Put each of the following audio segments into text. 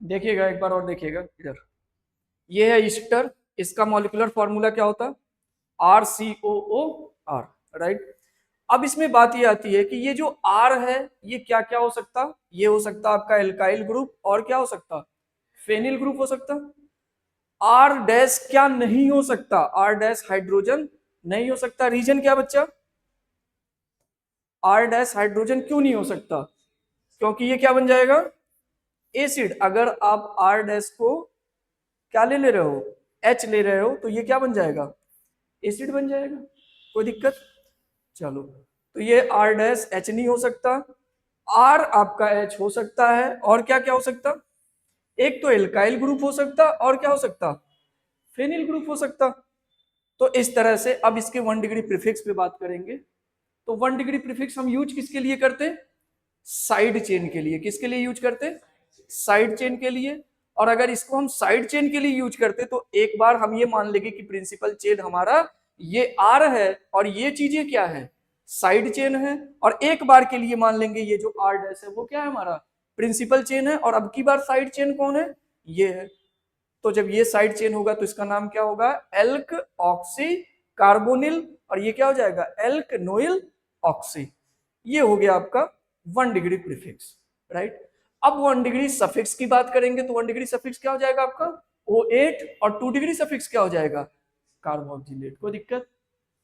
देखिएगा एक बार और देखिएगा इधर, ये है ईस्टर, इसका मॉलिक्यूलर फॉर्मूला क्या होता है? RCOO, right. अब इसमें बात ये आती है कि ये जो R है ये क्या क्या हो सकता? ये हो सकता आपका एल्काइल ग्रुप, और क्या हो सकता? फेनिल ग्रुप हो सकता। आर डैश क्या नहीं हो सकता? आर डैश हाइड्रोजन नहीं हो सकता। रीजन क्या बच्चा? आर डैश हाइड्रोजन क्यों नहीं हो सकता? क्योंकि ये क्या बन जाएगा? एसिड। अगर आप आर डैश को क्या ले रहे हो? एच ले रहे हो, तो ये क्या बन जाएगा? एसिड बन जाएगा। कोई दिक्कत? चलो, तो ये आर डैश एच नहीं हो सकता, आर आपका एच हो सकता है, और क्या क्या हो सकता? एक तो एल्काइल ग्रुप हो सकता, और क्या हो सकता? फेनिल ग्रुप हो सकता। तो इस तरह से अब इसके 1 डिग्री प्रीफिक्स पे बात करेंगे। तो 1 डिग्री प्रीफिक्स हम यूज किसके लिए करते हैं? साइड चेन के लिए। किसके लिए यूज करते हैं? साइड चेन के लिए। और अगर इसको हम साइड चेन के लिए यूज करते तो एक बार हम ये मान लेंगे कि प्रिंसिपल चेन हमारा ये आर है, और ये चीजें क्या है? साइड चेन है। और एक बार के लिए मान लेंगे ये जो आर डैश है वो क्या है? हमारा प्रिंसिपल चेन है। और अब की बार साइड चेन कौन है? ये है। तो जब ये साइड चेन होगा तो इसका नाम क्या होगा? Alkoxy carbonyl. और ये क्या हो जाएगा? Alkanoyl oxy. ये हो गया आपका 1 डिग्री प्रीफिक्स, राइट। अब 1 डिग्री सफिक्स की बात करेंगे तो 1 डिग्री सफिक्स क्या हो जाएगा आपका? O8। और 2 डिग्री सफिक्स क्या हो जाएगा? कार्बोक्सिलेट। कोई दिक्कत?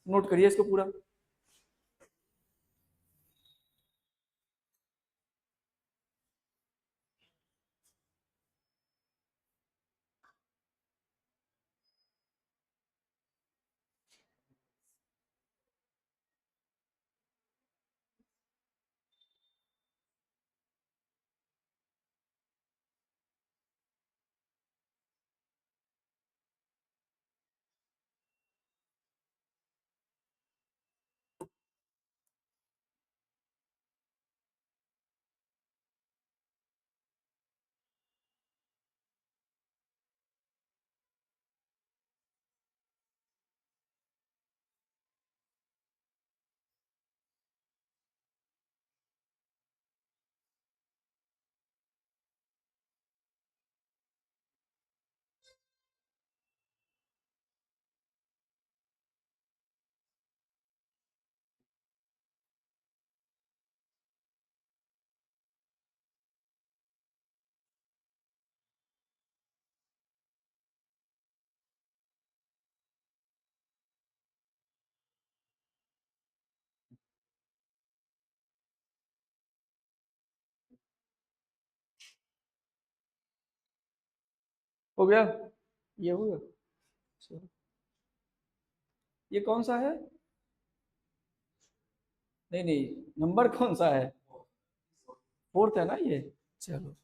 नोट करिए इसको पूरा। हो गया? ये हो गया। चलो, ये कौन सा है? नहीं नहीं, नंबर कौन सा है? फोर्थ है ना ये? चलो,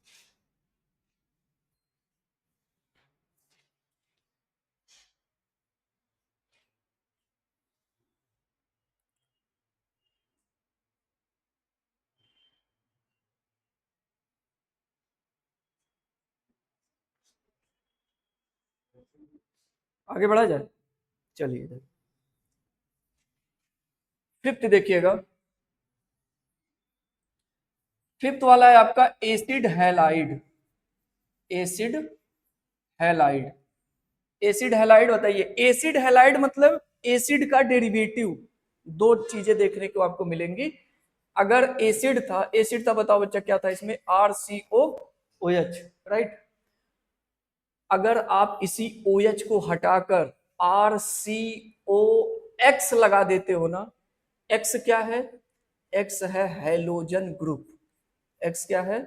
आगे बढ़ा जाए। चलिए, फिफ्थ देखिएगा। फिफ्थ वाला है आपका acid halide. Acid halide. Acid halide बताइए। एसिड हैलाइड मतलब एसिड का डेरिवेटिव। दो चीजें देखने को आपको मिलेंगी। अगर एसिड था बताओ बच्चा क्या था इसमें? RCOOH, right. अगर आप इसी OH को हटाकर RCOX लगा देते हो ना, एक्स क्या है? एक्स है हैलोजन ग्रुप। एक्स क्या है?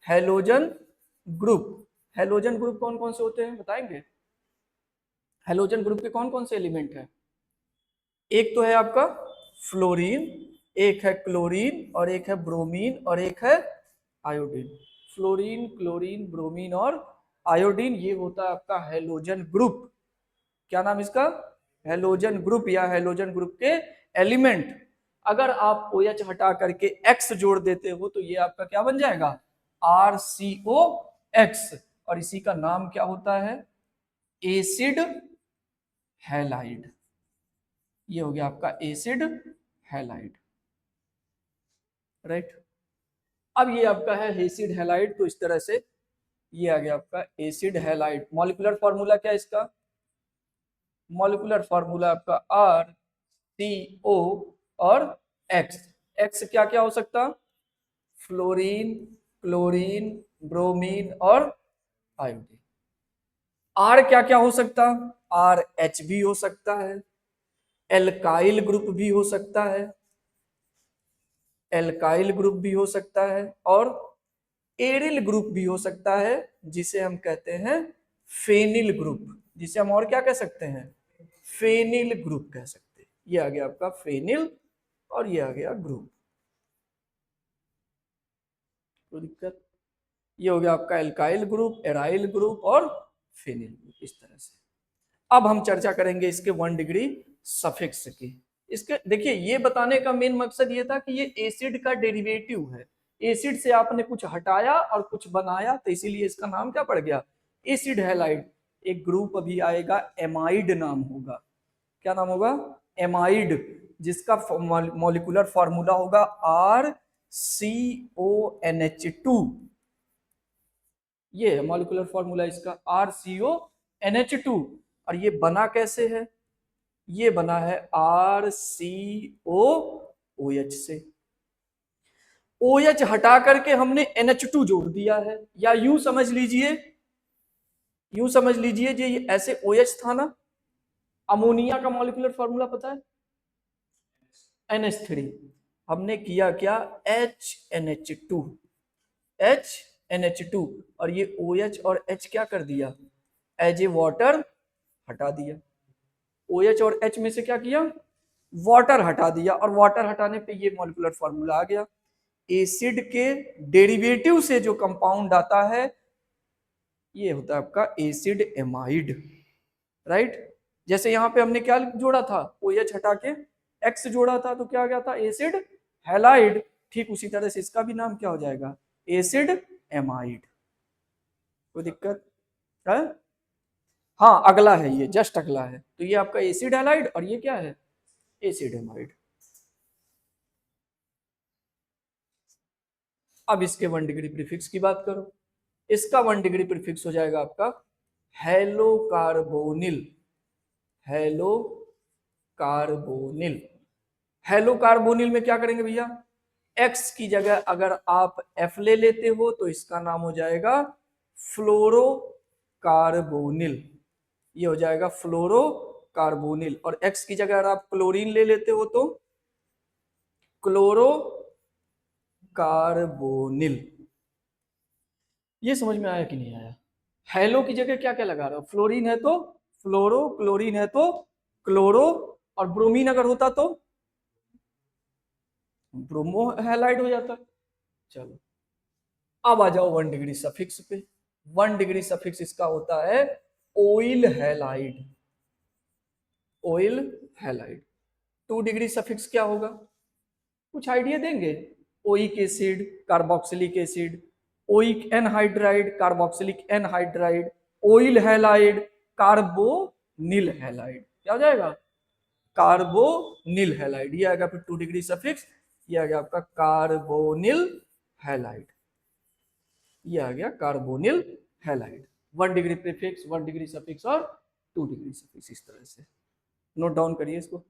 Halogen group. हैलोजन ग्रुप कौन कौन से होते हैं बताएंगे? हैलोजन ग्रुप के कौन कौन से एलिमेंट हैं? एक तो है आपका फ्लोरीन, एक है क्लोरीन, और एक है ब्रोमीन, और एक है आयोडीन। फ्लोरीन, क्लोरीन, ब्रोमीन और आयोडीन, ये होता है आपका हैलोजन ग्रुप। क्या नाम इसका? हैलोजन ग्रुप, या हैलोजन ग्रुप के एलिमेंट। अगर आप OH हटा करके X जोड़ देते हो तो ये आपका क्या बन जाएगा? RCOX। और इसी का नाम क्या होता है? Acid halide. ये हो गया आपका एसिड हैलाइड, राइट। अब ये आपका है एसिड हैलाइड। तो इस तरह से ये आ गया आपका एसिड हैलाइड। मॉलिक्यूलर फॉर्मूला क्या है इसका? मॉलिक्यूलर फॉर्मूला आपका आर सी ओ और एक्स। एक्स क्या क्या हो सकता? फ्लोरीन, क्लोरीन, ब्रोमीन और आयोडीन। आर क्या क्या हो सकता? आर एच भी हो सकता है, एल्काइल ग्रुप भी हो सकता है, एल्काइल ग्रुप भी हो सकता है, और एरिल ग्रुप भी हो सकता है, जिसे हम कहते हैं फेनिल ग्रुप। जिसे हम और क्या कह सकते हैं? फेनिल ग्रुप कह सकते हैं। ये आ गया आपका फेनिल और ये आ गया ग्रुप। कोई दिक्कत? ये हो गया आपका एल्काइल ग्रुप, एराइल ग्रुप और फेनिल ग्रुप, इस तरह से। अब हम चर्चा करेंगे इसके 1 डिग्री सफिक्स की। इसके देखिए, ये बताने का मेन मकसद ये था कि ये एसिड का डेरिवेटिव है। एसिड से आपने कुछ हटाया और कुछ बनाया, तो इसीलिए इसका नाम क्या पड़ गया? Acid halide. एक ग्रुप अभी आएगा, एमाइड नाम होगा। क्या नाम होगा? एमाइड, जिसका मॉलिक्यूलर फॉर्मूला होगा RCONH2। ये है मॉलिक्यूलर फॉर्मूला इसका, RCONH2। और ये बना कैसे है? ये बना है RCOOH से। OH हटा करके हमने NH2 जोड़ दिया है। या यूं समझ लीजिए, यूं समझ लीजिए ये ऐसे OH था ना। अमोनिया का मॉलिक्यूलर फॉर्मूला पता है? NH3। हमने किया क्या? HNH2, HNH2। और ये OH और H क्या कर दिया? एज ए वाटर हटा दिया। OH और H में से क्या किया? वाटर हटा दिया, और वाटर हटाने पे ये मॉलिक्यूलर फॉर्मूला आ गया। एसिड के डेरिवेटिव से जो कंपाउंड आता है, ये होता है आपका एसिड एमाइड, राइट। जैसे यहां पे हमने क्या जोड़ा था? OH हटा के X जोड़ा था, तो क्या आ गया था? Acid halide. ठीक उसी तरह से इसका भी नाम क्या हो जाएगा? Acid amide. कोई दिक्कत है? हाँ, अगला है, ये जस्ट अगला है। तो ये आपका एसिड हैलाइड और ये क्या है? Acid amide. अब इसके 1 डिग्री प्रीफिक्स की बात करो। इसका 1 डिग्री प्रीफिक्स हो जाएगा आपका hello carbonyl. Hello carbonyl. Hello carbonyl में क्या करेंगे भैया? एक्स की जगह अगर आप एफ ले लेते हो तो इसका नाम हो जाएगा फ्लोरो कार्बोनिल। ये हो जाएगा फ्लोरो कार्बोनिल। और एक्स की जगह अगर आप क्लोरीन ले लेते हो तो क्लोरो कार्बोनिल। ये समझ में आया कि नहीं आया? हेलो की जगह क्या क्या लगा रहा हो? फ्लोरीन है तो फ्लोरो, क्लोरीन है तो क्लोरो, और ब्रोमीन अगर होता तो ब्रोमो हैलाइड हो जाता। चलो, अब आ जाओ 1 डिग्री सफिक्स पे। 1 डिग्री सफिक्स इसका होता है oil halide. Oil halide. 2 degree suffix क्या होगा? कुछ आइडिया देंगे? Oic acid, carboxylic acid, oic anhydride, carboxylic anhydride, oil halide, carbonyl halide. क्या हो जाएगा? Carbonyl halide. ये आएगा फिर 2 डिग्री सफिक्स। ये आ गया आपका कार्बोनिल हैलाइड। ये आ गया carbonyl halide. 1 degree prefix, 1 degree suffix और 2 डिग्री सफिक्स, इस तरह से नोट डाउन करिए इसको।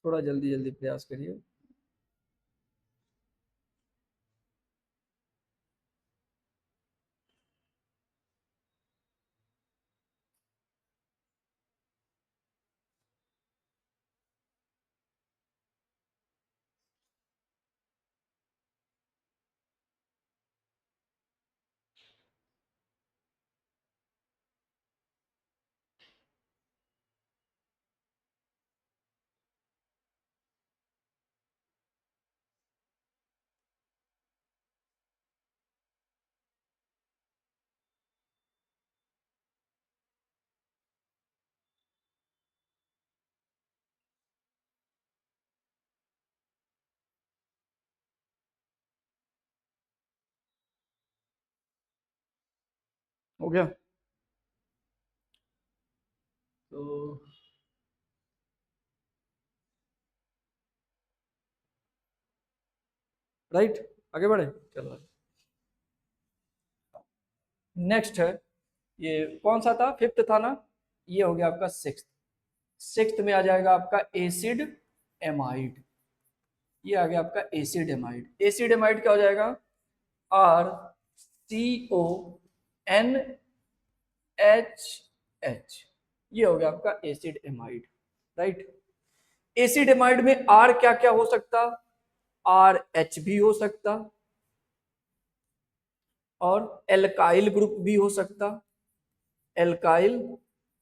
थोड़ा जल्दी जल्दी प्रयास करिए। हो गया? तो राइट, आगे बढ़े, चलो। नेक्स्ट है, ये कौन सा था, फिफ्थ था ना, ये हो गया आपका सिक्स्थ। सिक्स्थ में आ जाएगा आपका एसिड एमाइड। ये आ गया आपका एसिड एमाइड। एसिड एमाइड क्या हो जाएगा, R C O N H H. ये हो गया आपका acid amide, right. Acid amide में आर क्या क्या हो सकता, आर एच भी हो सकता, और एल्काइल ग्रुप भी हो सकता, एल्काइल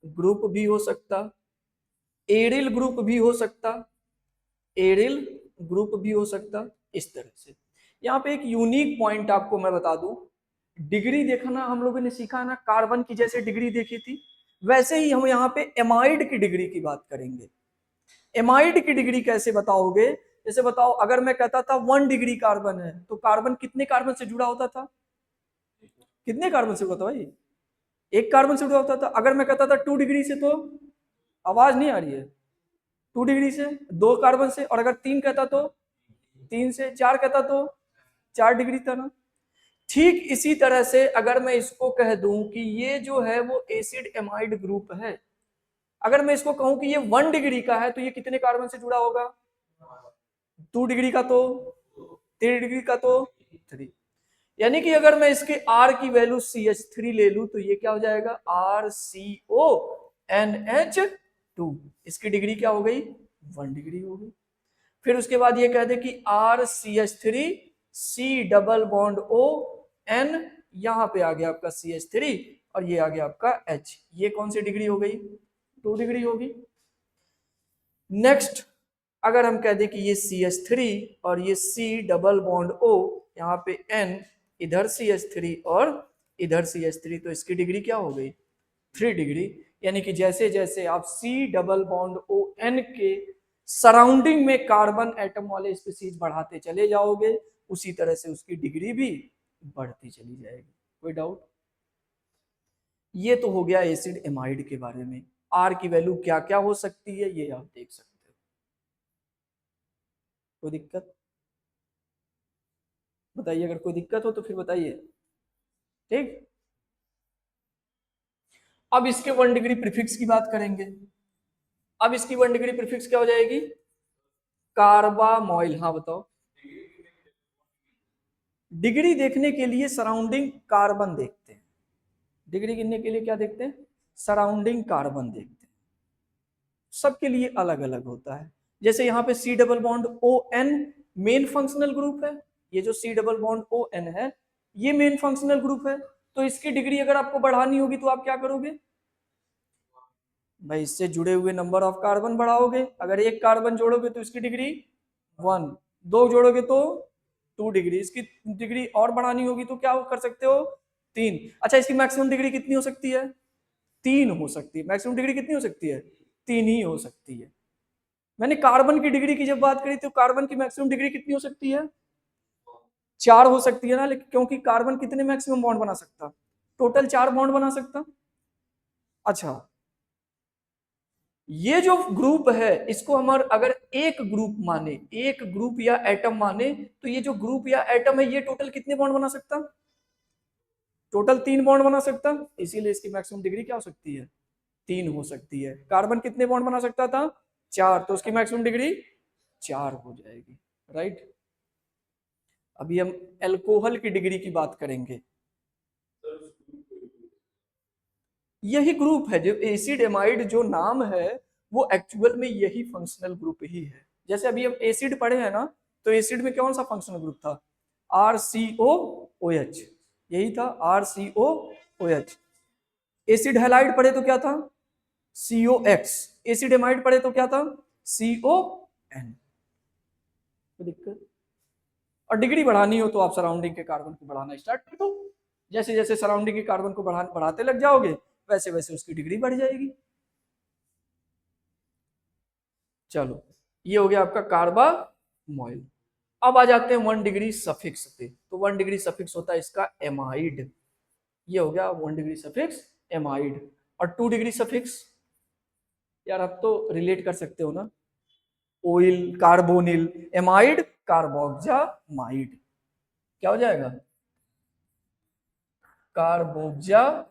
ग्रुप भी हो सकता, एरिल ग्रुप भी हो सकता, एरिल ग्रुप भी हो सकता, इस तरह से। यहाँ पे एक यूनिक पॉइंट आपको मैं बता दूं, डिग्री देखना हम लोगों ने सीखा ना, कार्बन की जैसे डिग्री देखी थी, वैसे ही हम यहाँ पे एमाइड की डिग्री की बात करेंगे। एमाइड की डिग्री कैसे बताओगे, जैसे बताओ अगर मैं कहता था 1 डिग्री कार्बन है, तो कार्बन कितने कार्बन से जुड़ा होता था, कितने कार्बन से होता था भाई, एक कार्बन से जुड़ा होता था। अगर मैं कहता था 2 डिग्री से, तो आवाज नहीं आ रही है, 2 डिग्री से 2 कार्बन से, और अगर 3 कहता तो 3 से, 4 कहता तो 4 डिग्री था ना। ठीक इसी तरह से अगर मैं इसको कह दूं कि ये जो है वो एसिड एमाइड ग्रुप है, अगर मैं इसको कहूं कि ये 1 डिग्री का है, तो ये कितने कार्बन से जुड़ा होगा, 2 डिग्री का तो, 3 डिग्री का तो 3। यानी कि अगर मैं इसके R की वैल्यू CH3 ले लूं, तो ये क्या हो जाएगा, RCONH2। इसकी डिग्री क्या हो गई, 1 डिग्री हो गई। फिर उसके बाद ये कह दे कि RCH3 C double bond ON, यहां पे आ गया आपका CH3, और ये आ गया आपका H, ये कौन सी डिग्री हो गई, 2 डिग्री होगी। नेक्स्ट, अगर हम कह दें कि ये CH3 और ये C डबल बॉन्ड O, यहाँ पे N, इधर CH3 और इधर CH3, तो इसकी डिग्री क्या हो गई, 3 डिग्री। यानी कि जैसे जैसे आप C डबल बॉन्ड ON के सराउंडिंग में कार्बन एटम वाले स्पीसीज बढ़ाते चले जाओगे, उसी तरह से उसकी डिग्री भी बढ़ती चली जाएगी। कोई डाउट? ये तो हो गया एसिड एमाइड के बारे में। आर की वैल्यू क्या क्या हो सकती है ये आप देख सकते हो। कोई दिक्कत बताइए, अगर कोई दिक्कत हो तो फिर बताइए, ठीक। अब इसके 1 डिग्री प्रीफिक्स की बात करेंगे। अब इसकी 1 डिग्री प्रीफिक्स क्या हो जाएगी, कार्बामोइल। हाँ बताओ, डिग्री देखने के लिए सराउंडिंग कार्बन देखते हैं, डिग्री गिनने के लिए क्या देखते हैं, सराउंडिंग कार्बन देखते हैं। सबके लिए अलग अलग होता है। जैसे यहाँ पे C double bond ON main functional group है, ये जो C डबल बॉन्ड ON है ये मेन फंक्शनल ग्रुप है, तो इसकी डिग्री अगर आपको बढ़ानी होगी तो आप क्या करोगे भाई, इससे जुड़े हुए नंबर ऑफ कार्बन बढ़ाओगे। अगर एक कार्बन जोड़ोगे तो इसकी डिग्री 1, 2 जोड़ोगे तो 2 डिग्री, इसकी डिग्री और बढ़ानी होगी तो क्या कर सकते हो, 3। अच्छा, इसकी मैक्सिमम डिग्री कितनी हो सकती है, 3 हो सकती है। मैक्सिमम डिग्री कितनी हो सकती है, 3 ही हो सकती है। मैंने कार्बन की डिग्री की जब बात करी तो कार्बन की मैक्सिमम डिग्री कितनी हो सकती है, 4 हो सकती है ना, लेकिन क्योंकि कार्बन कितने मैक्सिमम बॉन्ड बना सकता, टोटल 4 बॉन्ड बना सकता। अच्छा, ये जो ग्रुप है इसको हम अगर एक ग्रुप माने, एक ग्रुप या एटम माने, तो ये जो ग्रुप या एटम है ये टोटल कितने बॉन्ड बना सकता, टोटल 3 बॉन्ड बना सकता। इसीलिए इसकी मैक्सिमम डिग्री क्या हो सकती है, 3 हो सकती है। कार्बन कितने बॉन्ड बना सकता था, 4, तो उसकी मैक्सिमम डिग्री 4 हो जाएगी, राइट। अभी हम अल्कोहल की डिग्री की बात करेंगे। यही ग्रुप है जो एसिड एमाइड, जो नाम है वो एक्चुअल में यही फंक्शनल ग्रुप ही है। जैसे अभी हम एसिड पढ़े हैं ना, तो एसिड में कौन सा फंक्शनल ग्रुप था? RCOOH, यही था, RCOOH। एसिड हैलाइड पढ़े तो क्या था? COX। एसिड एमाइड पढ़े तो क्या था? CON। तो दिक्कत, और डिग्री बढ़ानी हो तो आप सराउंडिंग के कार्बन को बढ़ाना स्टार्ट कर दो। जैसे जैसे सराउंडिंग के कार्बन को बढ़ाते लग जाओगे, वैसे वैसे उसकी डिग्री बढ़ जाएगी। चलो, ये हो गया आपका कार्बामोइल। अब आ जाते हैं 1 डिग्री सफिक्स पे। तो 1 डिग्री सफिक्स होता है इसका एमाइड। ये हो गया 1 डिग्री सफिक्स एमाइड। और 2 डिग्री सफिक्स, यार आप तो रिलेट कर सकते हो ना, ओइल, कार्बोनिल, एमाइड, कार्बोक्जामाइड। क्या हो जाएगा? कार्बोक्जामाइड।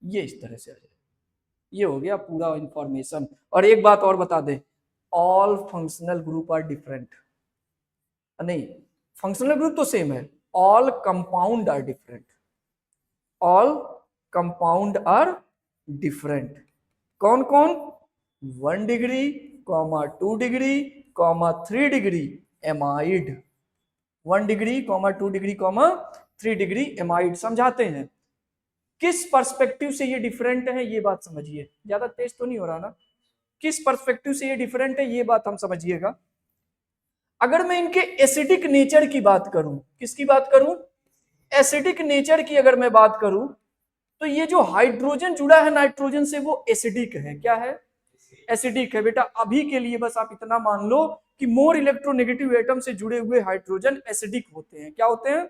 ये इस तरह से आ जाएगा। ये हो गया पूरा इंफॉर्मेशन। और एक बात और बता दे, all functional group are different. नहीं, फंक्शनल ग्रुप तो सेम है, all compound are different. All compound are different. कौन कौन? 1 degree, 2 degree, 3 degree amide. 1 degree, 2 degree, 3 degree amide. समझाते हैं किस पर्सपेक्टिव से ये डिफरेंट है, ये बात समझिए। ज्यादा तेज तो नहीं हो रहा ना? किस पर्सपेक्टिव से ये डिफरेंट है, ये बात हम समझिएगा। अगर मैं इनके एसिडिक नेचर की बात करूं, किसकी बात करूं? एसिडिक नेचर की अगर मैं बात करूं, तो ये जो हाइड्रोजन जुड़ा है नाइट्रोजन से, वो एसिडिक है। क्या है? एसिडिक है। बेटा अभी के लिए बस आप इतना मान लो कि मोर इलेक्ट्रोनेगेटिव एटम से जुड़े हुए हाइड्रोजन एसिडिक होते हैं। क्या होते हैं?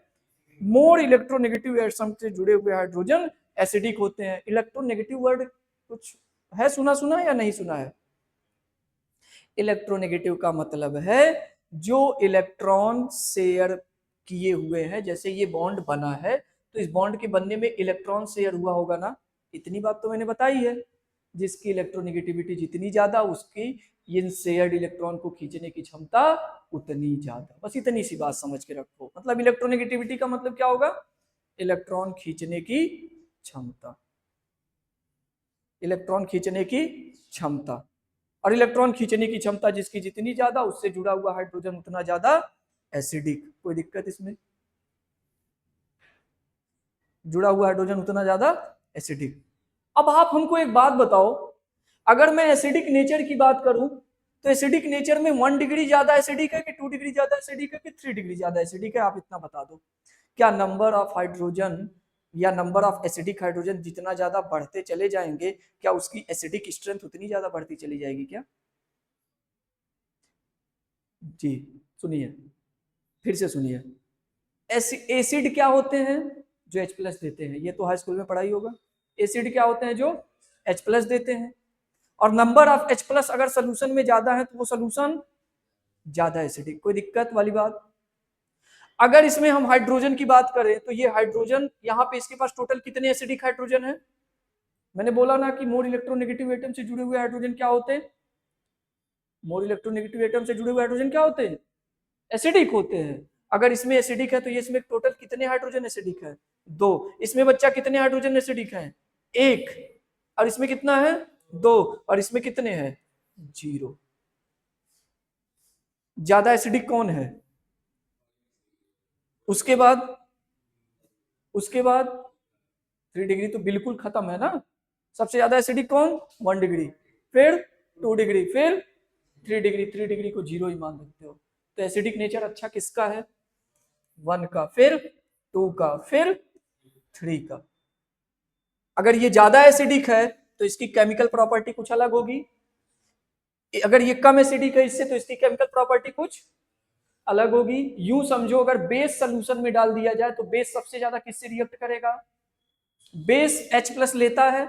मोर इलेक्ट्रोनेगेटिव एटम से जुड़े हुए हाइड्रोजन एसिडिक होते हैं। इलेक्ट्रोनेगेटिव वर्ड कुछ है, सुना सुना या नहीं सुना है? इलेक्ट्रोनेगेटिव का मतलब है जो इलेक्ट्रॉन शेयर किए हुए हैं। जैसे ये बॉन्ड बना है, तो इस बॉन्ड के बनने में इलेक्ट्रॉन शेयर हुआ होगा ना, इतनी बात तो मैंने बताई है। जिसकी इलेक्ट्रोनेगेटिविटी जितनी ज्यादा, उसकी इन शेयर्ड इलेक्ट्रॉन को खींचने की क्षमता उतनी ज्यादा। बस इतनी सी बात समझ के रखो। मतलब इलेक्ट्रोनेगेटिविटी का मतलब क्या होगा? इलेक्ट्रॉन खींचने की क्षमता। इलेक्ट्रॉन खींचने की क्षमता। और इलेक्ट्रॉन खींचने की क्षमता जिसकी जितनी ज्यादा, उससे जुड़ा हुआ हाइड्रोजन उतना ज्यादा एसिडिक। कोई दिक्कत इसमें? जुड़ा हुआ हाइड्रोजन उतना ज्यादा एसिडिक। अब आप हमको एक बात बताओ, अगर मैं एसिडिक नेचर की बात करूं, तो एसिडिक नेचर में 1 डिग्री ज्यादा एसिडिक है कि 2 डिग्री ज्यादा एसिडिक है कि 3 डिग्री ज्यादा एसिडिक है? आप इतना बता दो। क्या नंबर ऑफ हाइड्रोजन या नंबर ऑफ एसिडिक हाइड्रोजन जितना ज्यादा बढ़ते चले जाएंगे, क्या उसकी एसिडिक स्ट्रेंथ उतनी ज्यादा बढ़ती चली जाएगी क्या? जी सुनिए, फिर से सुनिए। एसिड क्या होते हैं? जो H+ देते हैं। ये तो हाई स्कूल में पढ़ाई होगा। एसिड क्या होते हैं? जो H+ देते हैं। और नंबर ऑफ H+ अगर सोल्यूशन में ज्यादा है तो वो सोल्यूशन ज्यादा एसिडिक। कोई दिक्कत वाली बात? अगर इसमें हम हाइड्रोजन की बात करें, तो ये हाइड्रोजन यहाँ पे इसके पास टोटल कितने एसिडिक हाइड्रोजन है? मैंने बोला ना कि मोर इलेक्ट्रोनेगेटिव एटम से जुड़े हुए हाइड्रोजन क्या होते हैं? मोर इलेक्ट्रोनेगेटिव एटम से जुड़े हुए हाइड्रोजन क्या होते हैं? एसिडिक होते हैं। अगर इसमें एसिडिक है तो ये इसमें टोटल कितने हाइड्रोजन एसिडिक है? 2। इसमें बच्चा कितने हाइड्रोजन एसिडिक है? 1। और इसमें कितना है? 2। और इसमें कितने हैं? 0। ज्यादा एसिडिक कौन है? उसके बाद, उसके बाद 3 डिग्री तो बिल्कुल खत्म है ना। सबसे ज्यादा एसिडिक कौन? 1 डिग्री, फिर 2 डिग्री, फिर 3 डिग्री। 3 डिग्री को 0 ही मान सकते हो। तो एसिडिक नेचर अच्छा किसका है? 1 का, फिर 2 का, फिर 3 का। अगर ये ज्यादा एसिडिक है तो इसकी केमिकल प्रॉपर्टी कुछ अलग होगी। अगर ये कम एसिडिक है इससे, तो इसकी केमिकल प्रॉपर्टी कुछ अलग होगी। यूं समझो, अगर बेस सोल्यूशन में डाल दिया जाए तो बेस सबसे ज्यादा किससे रिएक्ट करेगा? बेस H+ लेता है।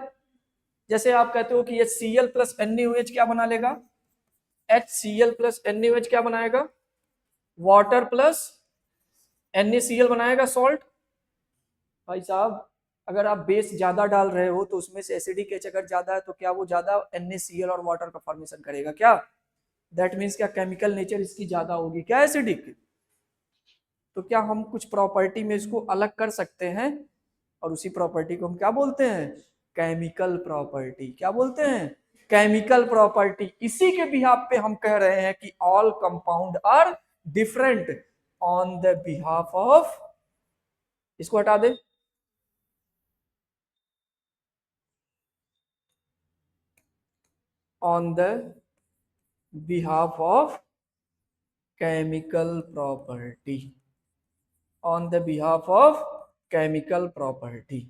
जैसे आप कहते हो कि HCl प्लस NaOH क्या बना लेगा? HCl प्लस NaOH क्या बनाएगा? वाटर प्लस NaCl बनाएगा, सॉल्ट। भाई साहब अगर आप बेस ज्यादा डाल रहे हो तो उसमें से एसिडिक एच अगर ज्यादा है तो क्या वो ज्यादा NaCl और वाटर का फॉर्मेशन करेगा क्या? दैट मीन्स क्या केमिकल नेचर इसकी ज्यादा होगी क्या एसिडिक? तो क्या हम कुछ प्रॉपर्टी में इसको अलग कर सकते हैं और उसी प्रॉपर्टी को हम क्या बोलते हैं? Chemical property. क्या बोलते हैं? Chemical property. इसी के बिहाफ पे हम कह रहे हैं कि all compound are different on the behalf of, इसको हटा दे, on the behalf of chemical property, on the behalf of chemical property.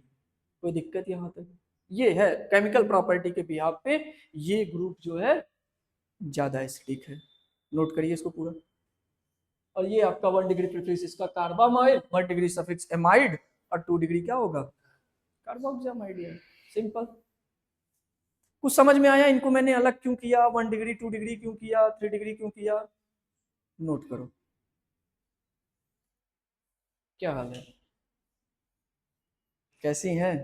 कोई दिक्कत यहाँ तक? ये है केमिकल प्रॉपर्टी के बिहाफ पे ये ग्रुप जो है ज्यादा एसिडिक है। नोट करिए इसको पूरा। और ये आपका 1 डिग्री प्रीफिक्स इसका कार्बामाइल, 1 डिग्री सफिक्स एमाइड और 2 डिग्री क्या होगा? कार्बोक्सिलामाइड। है सिंपल। कुछ समझ में आया इनको मैंने अलग क्यों किया? 1 डिग्री 2 डिग्री क्यों किया? 3 डिग्री क्यों किया? नोट करो। क्या हाल है? कैसी हैं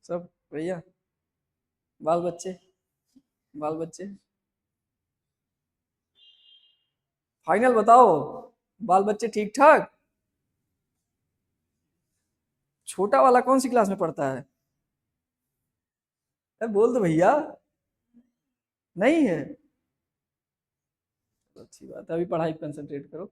सब भैया? बाल बच्चे, बाल बच्चे फाइनल बताओ। बाल बच्चे ठीक ठाक? छोटा वाला कौन सी क्लास में पढ़ता है? बोल दो भैया। नहीं है? तो अच्छी बात है, अभी पढ़ाई पे कंसंट्रेट करो।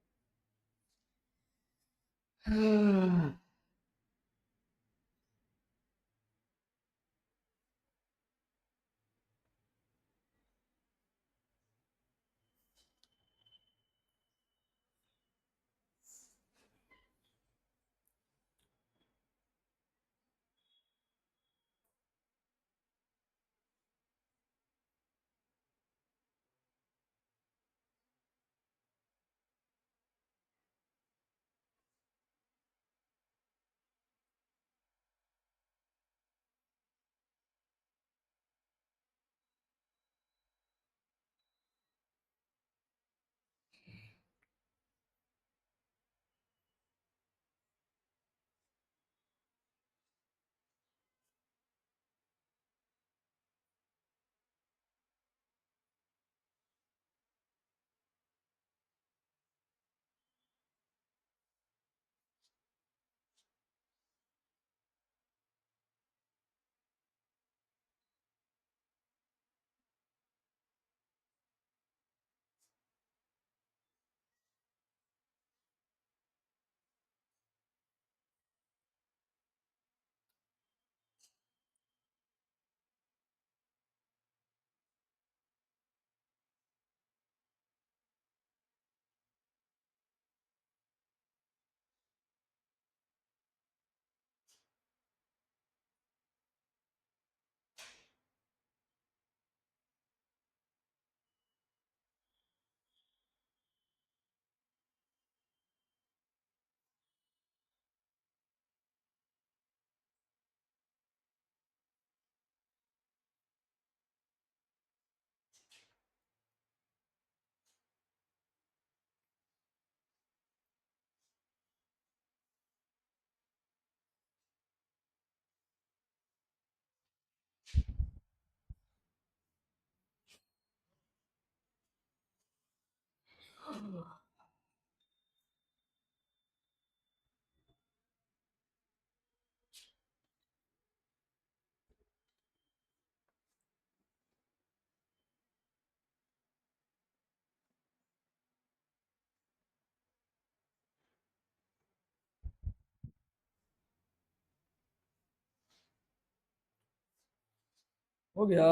हो गया?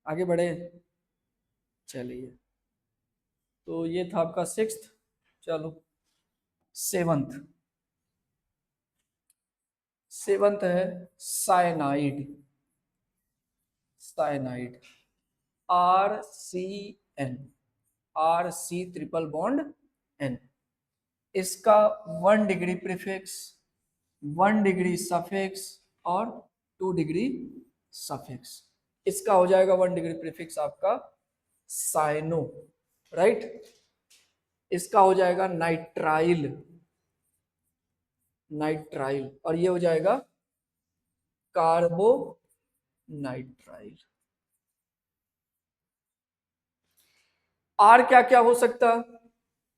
आगे बढ़े? चलिए, तो ये था आपका 6th। चलो 7th। 7th है cyanide. Cyanide, RCN, RC triple bond N। इसका 1 डिग्री प्रीफिक्स, 1 डिग्री सफिक्स और 2 डिग्री सफिक्स। इसका हो जाएगा 1 डिग्री प्रीफिक्स आपका साइनो, राइट। इसका हो जाएगा नाइट्राइल, नाइट्राइल, और ये हो जाएगा कार्बो नाइट्राइल। आर क्या क्या हो सकता?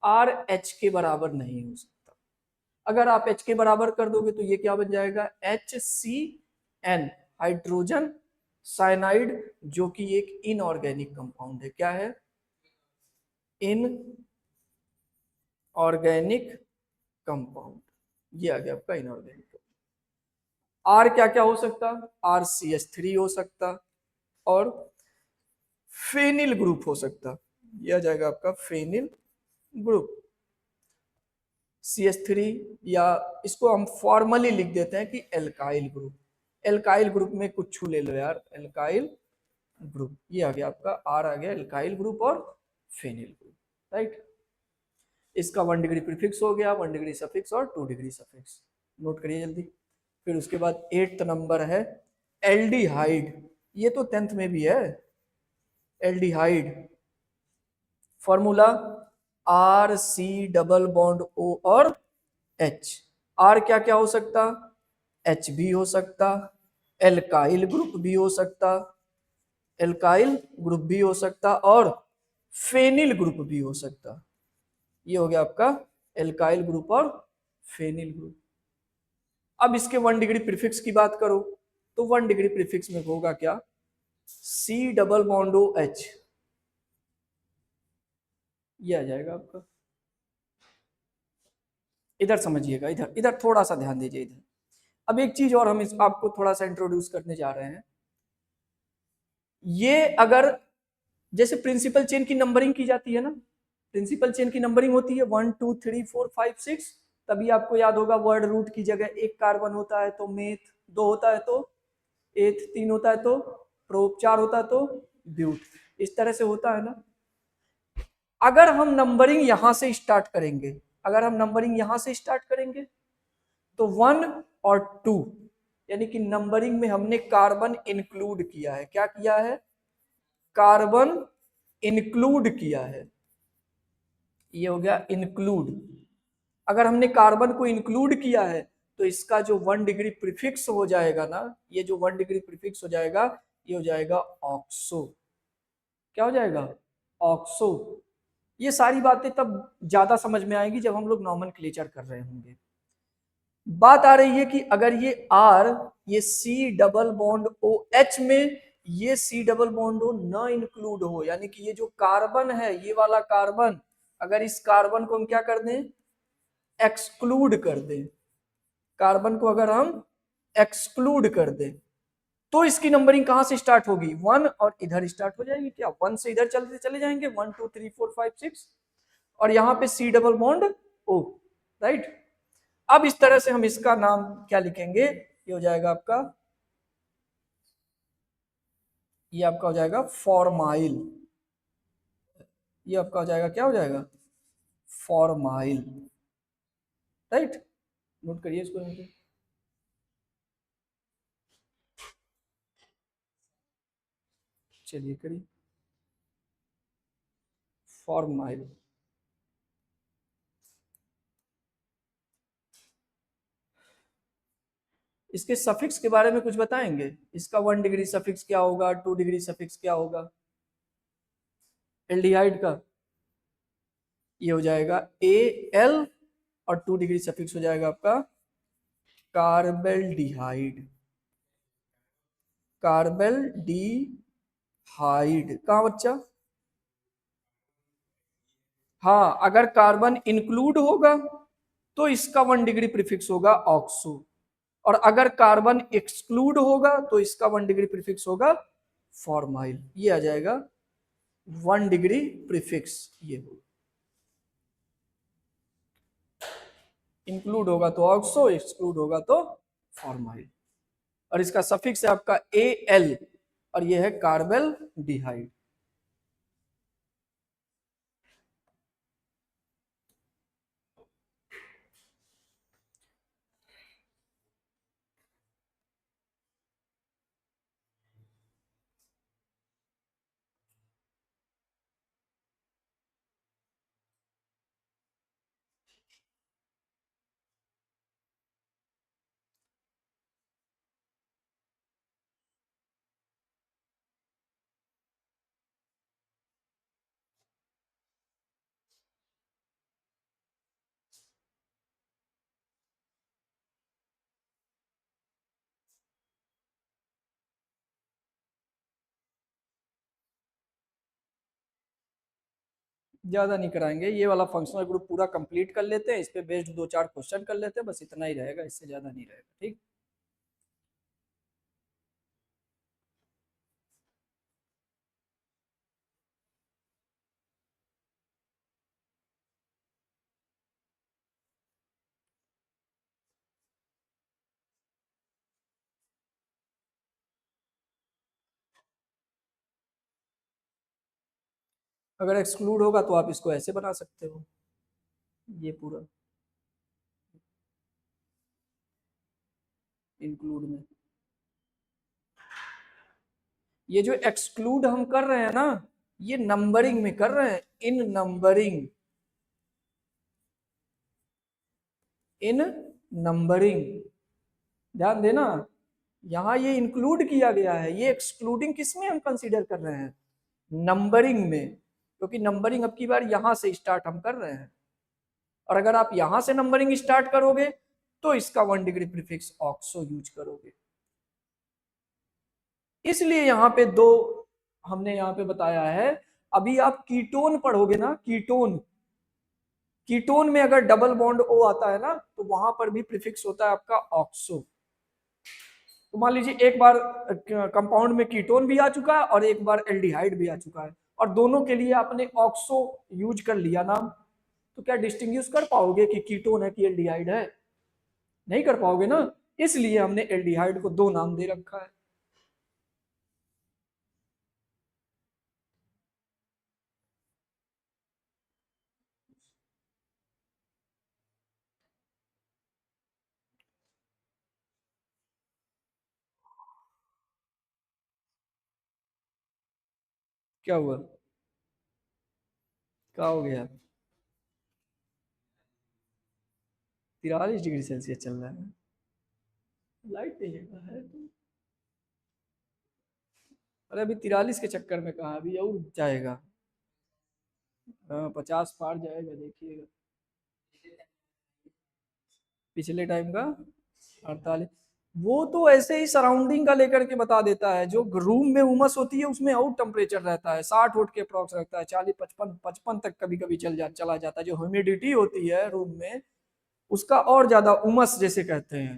आर एच के बराबर नहीं हो सकता। अगर आप एच के बराबर कर दोगे तो ये क्या बन जाएगा? H C N, hydrogen cyanide, जो कि एक इनऑर्गेनिक कंपाउंड है। क्या है? Inorganic compound. ये आ गया आपका इनऑर्गेनिक। आर क्या क्या हो सकता? आर सी एच थ्री हो सकता, और फेनिल ग्रुप हो सकता। यह आ जाएगा आपका phenyl group, C H three, या इसको हम फॉर्मली लिख देते हैं कि एल्काइल ग्रुप। एल्काइल ग्रुप में कुछ छू ले लो यार, एल्काइल ग्रुप। ये आ गया आपका, आर आ गया एल्काइल ग्रुप और फेनिल ग्रुप, राइट। इसका 1 डिग्री प्रीफिक्स हो गया, 1 डिग्री सफिक्स और 2 डिग्री सफिक्स। नोट करिए जल्दी। फिर उसके बाद 8th नंबर है एल्डिहाइड। ये तो 10th में भी है। Aldehyde formula R C double bond O और एच। आर क्या क्या हो सकता? एच भी हो सकता, एल्काइल ग्रुप भी हो सकता, एल्काइल ग्रुप भी हो सकता, और फेनिल ग्रुप भी हो सकता। ये हो गया आपका एल्काइल ग्रुप और फेनिल ग्रुप। अब इसके 1 डिग्री प्रीफिक्स की बात करो तो 1 डिग्री प्रीफिक्स में होगा क्या? सी डबल बॉन्डो एच, ये आ जाएगा आपका। इधर समझिएगा, इधर इधर थोड़ा सा ध्यान दीजिए इधर। अब एक चीज और हम इस आपको थोड़ा सा इंट्रोड्यूस करने जा रहे हैं। ये अगर जैसे प्रिंसिपल चेन की नंबरिंग की जाती है ना, प्रिंसिपल चेन की नंबरिंग होती है 1 2 3 4 5 6, तभी आपको याद होगा वर्ड रूट की जगह एक कार्बन होता है तो मेथ, दो होता है तो एथ, तीन होता है तो प्रोप, चार होता है तो ब्यूट। इस तरह से होता है ना। अगर हम नंबरिंग यहां से स्टार्ट करेंगे, अगर हम नंबरिंग यहां से स्टार्ट करेंगे तो 1 और 2, यानी कि नंबरिंग में हमने कार्बन इंक्लूड किया है। क्या किया है? कार्बन इंक्लूड किया है। ये हो गया इंक्लूड। अगर हमने कार्बन को इंक्लूड किया है तो इसका जो 1 डिग्री प्रीफिक्स हो जाएगा ना, ये जो 1 डिग्री प्रीफिक्स हो जाएगा, ये हो जाएगा ऑक्सो। क्या हो जाएगा? ऑक्सो। ये सारी बातें तब ज्यादा समझ में आएगी जब हम लोग नॉमेनक्लेचर कर रहे होंगे। बात आ रही है कि अगर ये आर, ये C double bond O H में ये सी डबल बॉन्ड ओ न इंक्लूड हो, यानी कि ये जो कार्बन है, ये वाला कार्बन, अगर इस कार्बन को हम क्या कर दें? एक्सक्लूड कर दें। कार्बन को अगर हम एक्सक्लूड कर दें तो इसकी नंबरिंग कहां से स्टार्ट होगी? 1, और इधर स्टार्ट हो जाएगी। क्या 1 से इधर चलते चले जाएंगे, 1 2 3 4 5 6, और यहां पे C double bond O, right. अब इस तरह से हम इसका नाम क्या लिखेंगे? ये हो जाएगा आपका, ये आपका हो जाएगा फॉर्माइल। ये आपका हो जाएगा, क्या हो जाएगा? Formyl, right. नोट करिए इसको। चलिए करिए, फॉर्माइल। इसके सफिक्स के बारे में कुछ बताएंगे? इसका 1 डिग्री सफिक्स क्या होगा, 2 डिग्री सफिक्स क्या होगा? एल्डिहाइड का ये हो जाएगा ए एल, और 2 डिग्री सफिक्स हो जाएगा आपका कार्बेल्डिहाइड। कार्बेल्डिहाइड कहाँ बच्चा? हाँ, अगर कार्बन इंक्लूड होगा तो इसका 1 डिग्री प्रीफिक्स होगा ऑक्सो, और अगर कार्बन एक्सक्लूड होगा तो इसका 1 डिग्री प्रीफिक्स होगा फॉर्माइल। ये आ जाएगा 1 डिग्री प्रीफिक्स। ये होगा, इंक्लूड होगा तो ऑक्सो, एक्सक्लूड होगा तो फॉर्माइल। और इसका सफिक्स है आपका ए एल, और ये है कार्बेल डिहाइड। ज्यादा नहीं कराएंगे, ये वाला फंक्शनल ग्रुप पूरा कंप्लीट कर लेते हैं, इस पे बेस्ड 2-4 क्वेश्चन कर लेते हैं, बस इतना ही रहेगा, इससे ज्यादा नहीं रहेगा। ठीक, अगर एक्सक्लूड होगा तो आप इसको ऐसे बना सकते हो, ये पूरा इंक्लूड में, ये जो एक्सक्लूड हम कर रहे हैं ना, ये नंबरिंग में कर रहे हैं, इन नंबरिंग, इन नंबरिंग, ध्यान देना, यहां ये इंक्लूड किया गया है, ये एक्सक्लूडिंग किस में हम कंसीडर कर रहे हैं, नंबरिंग में, क्योंकि नंबरिंग अब की बार यहां से स्टार्ट हम कर रहे हैं, और अगर आप यहां से नंबरिंग स्टार्ट करोगे तो इसका 1 डिग्री प्रीफिक्स ऑक्सो यूज करोगे। इसलिए यहाँ पे दो हमने यहाँ पे बताया है। अभी आप कीटोन पढ़ोगे ना, कीटोन, कीटोन में अगर डबल बॉन्ड ओ आता है ना, तो वहां पर भी प्रीफिक्स होता है आपका ऑक्सो। तो मान लीजिए एक बार कंपाउंड में कीटोन भी आ चुका है और एक बार एल्डिहाइड भी आ चुका है, और दोनों के लिए आपने ऑक्सो यूज कर लिया नाम, तो क्या डिस्टिंग्विश कर पाओगे कि कीटोन है कि एल्डिहाइड है? नहीं कर पाओगे ना, इसलिए हमने एल्डिहाइड को दो नाम दे रखा है। क्या हुआ, क्या हो गया? 43 डिग्री सेल्सियस चल रहा है, लाइट नहीं है तो, अरे अभी 43 के चक्कर में कहा, अभी और जाएगा, 50 पार जाएगा, देखिएगा। पिछले टाइम का 48, वो तो ऐसे ही सराउंडिंग का लेकर के बता देता है, जो रूम में उमस होती है उसमें आउट टेम्परेचर रहता है, 60 वोल्ट के अप्रॉक्स रहता है, 40 55 तक कभी कभी चला जाता है। जो ह्यूमिडिटी होती है रूम में, उसका और ज्यादा उमस जैसे कहते हैं,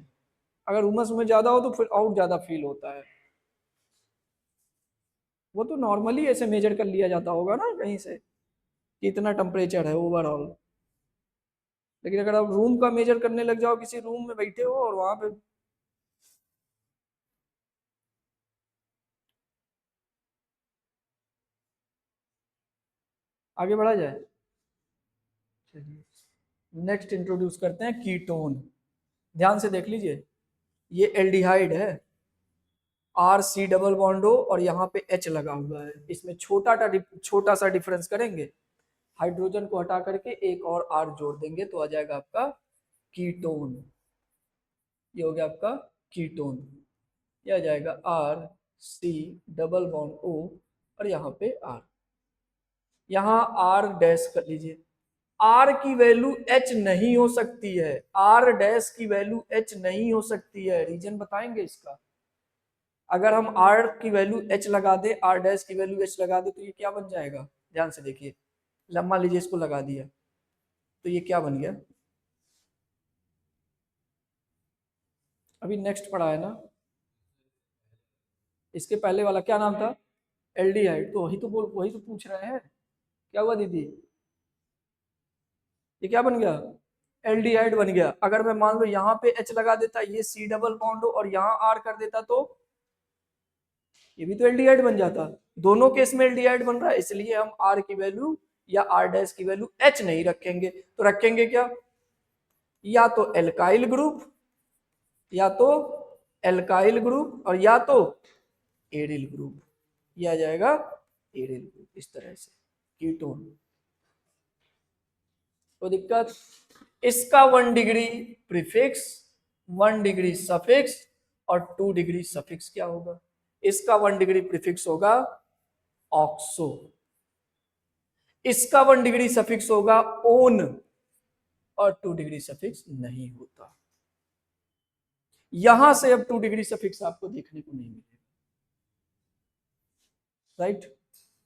अगर उमस में ज्यादा हो तो फिर और ज्यादा फील होता है। वो तो नॉर्मली ऐसे मेजर कर लिया जाता होगा ना कहीं से, कि इतना टेम्परेचर है ओवरऑल, लेकिन अगर आप रूम का मेजर करने लग जाओ, किसी रूम में बैठे हो और वहां पे, आगे बढ़ा जाए, चलिए नेक्स्ट इंट्रोड्यूस करते हैं कीटोन। ध्यान से देख लीजिए, ये एल्डिहाइड है, आर सी डबल बॉन्ड हो और यहाँ पे एच लगा हुआ है, इसमें छोटा सा डिफरेंस करेंगे, हाइड्रोजन को हटा करके एक और आर जोड़ देंगे तो आ जाएगा आपका कीटोन। ये हो गया आपका कीटोन, ये आ जाएगा R C double bond O और यहाँ पे आर, यहाँ आर डैश कर लीजिए। आर की वैल्यू एच नहीं हो सकती है, आर डैश की वैल्यू एच नहीं हो सकती है, रीजन बताएंगे इसका। अगर हम आर की वैल्यू एच लगा दे, आर डैश की वैल्यू एच लगा दे, तो ये क्या बन जाएगा? ध्यान से देखिए, लम्बा लीजिए, इसको लगा दिया तो ये क्या बन गया? अभी नेक्स्ट पढ़ा है ना, इसके पहले वाला क्या नाम था? एल्डिहाइड, तो वही तो पूछ रहे हैं, क्या हुआ दीदी? ये क्या बन गया? एल्डिहाइड बन गया। अगर मैं मान लो यहाँ पे एच लगा देता, ये सी डबल बॉन्ड हो और यहाँ आर कर देता, तो ये भी तो एल्डिहाइड बन जाता। दोनों केस में एल्डिहाइड बन रहा है, इसलिए हम आर की वैल्यू या आर डैश की वैल्यू एच नहीं रखेंगे, तो रखेंगे क्या? या तो एल्काइल ग्रुप, या तो एल्काइल ग्रुप, और या तो एरिल ग्रुप, ये आ जाएगा एरिल ग्रुप, इस तरह से कीटोन। तो दिक्कत, इसका 1 डिग्री प्रीफिक्स, 1 डिग्री सफिक्स और 2 डिग्री सफिक्स क्या होगा? इसका 1 डिग्री प्रीफिक्स होगा ऑक्सो, इसका 1 डिग्री सफिक्स होगा ओन, और 2 डिग्री सफिक्स नहीं होता। यहां से अब 2 डिग्री सफिक्स आपको देखने को नहीं मिलेगा, राइट?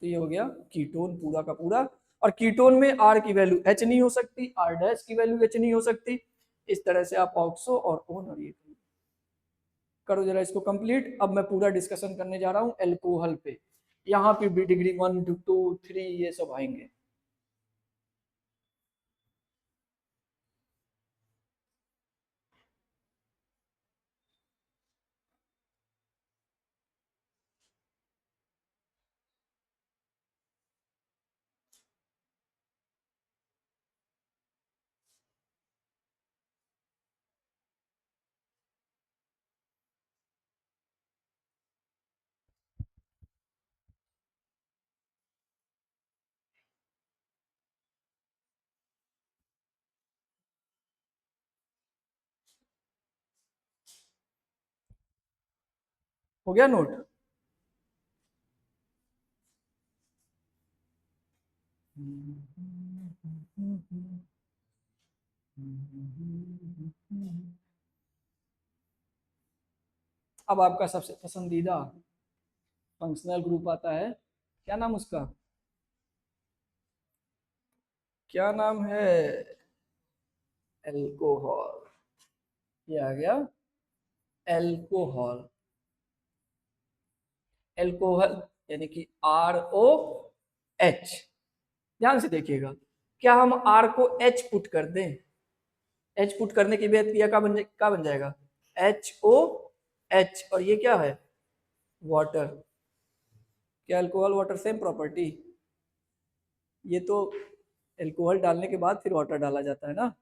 तो ये हो गया कीटोन पूरा का पूरा। और कीटोन में R की वैल्यू H नहीं हो सकती, R डैश की वैल्यू H नहीं हो सकती। इस तरह से आप ऑक्सो और ओन और ये करो जरा इसको कंप्लीट। अब मैं पूरा डिस्कशन करने जा रहा हूँ एल्कोहल पे, यहाँ पे भी डिग्री 1 2 3 ये सब आएंगे। हो गया नोट? अब आपका सबसे पसंदीदा फंक्शनल ग्रुप आता है, क्या नाम उसका, क्या नाम है? एल्कोहल। ये आ गया एल्कोहल। एल्कोहल यानी कि ROH। ध्यान से देखिएगा, क्या हम R को H पुट कर दें, H पुट करने के बाद क्या बन जाएगा, HOH, और ये क्या है, वाटर। क्या अल्कोहल वाटर सेम प्रॉपर्टी? ये तो अल्कोहल डालने के बाद फिर वाटर डाला जाता है ना,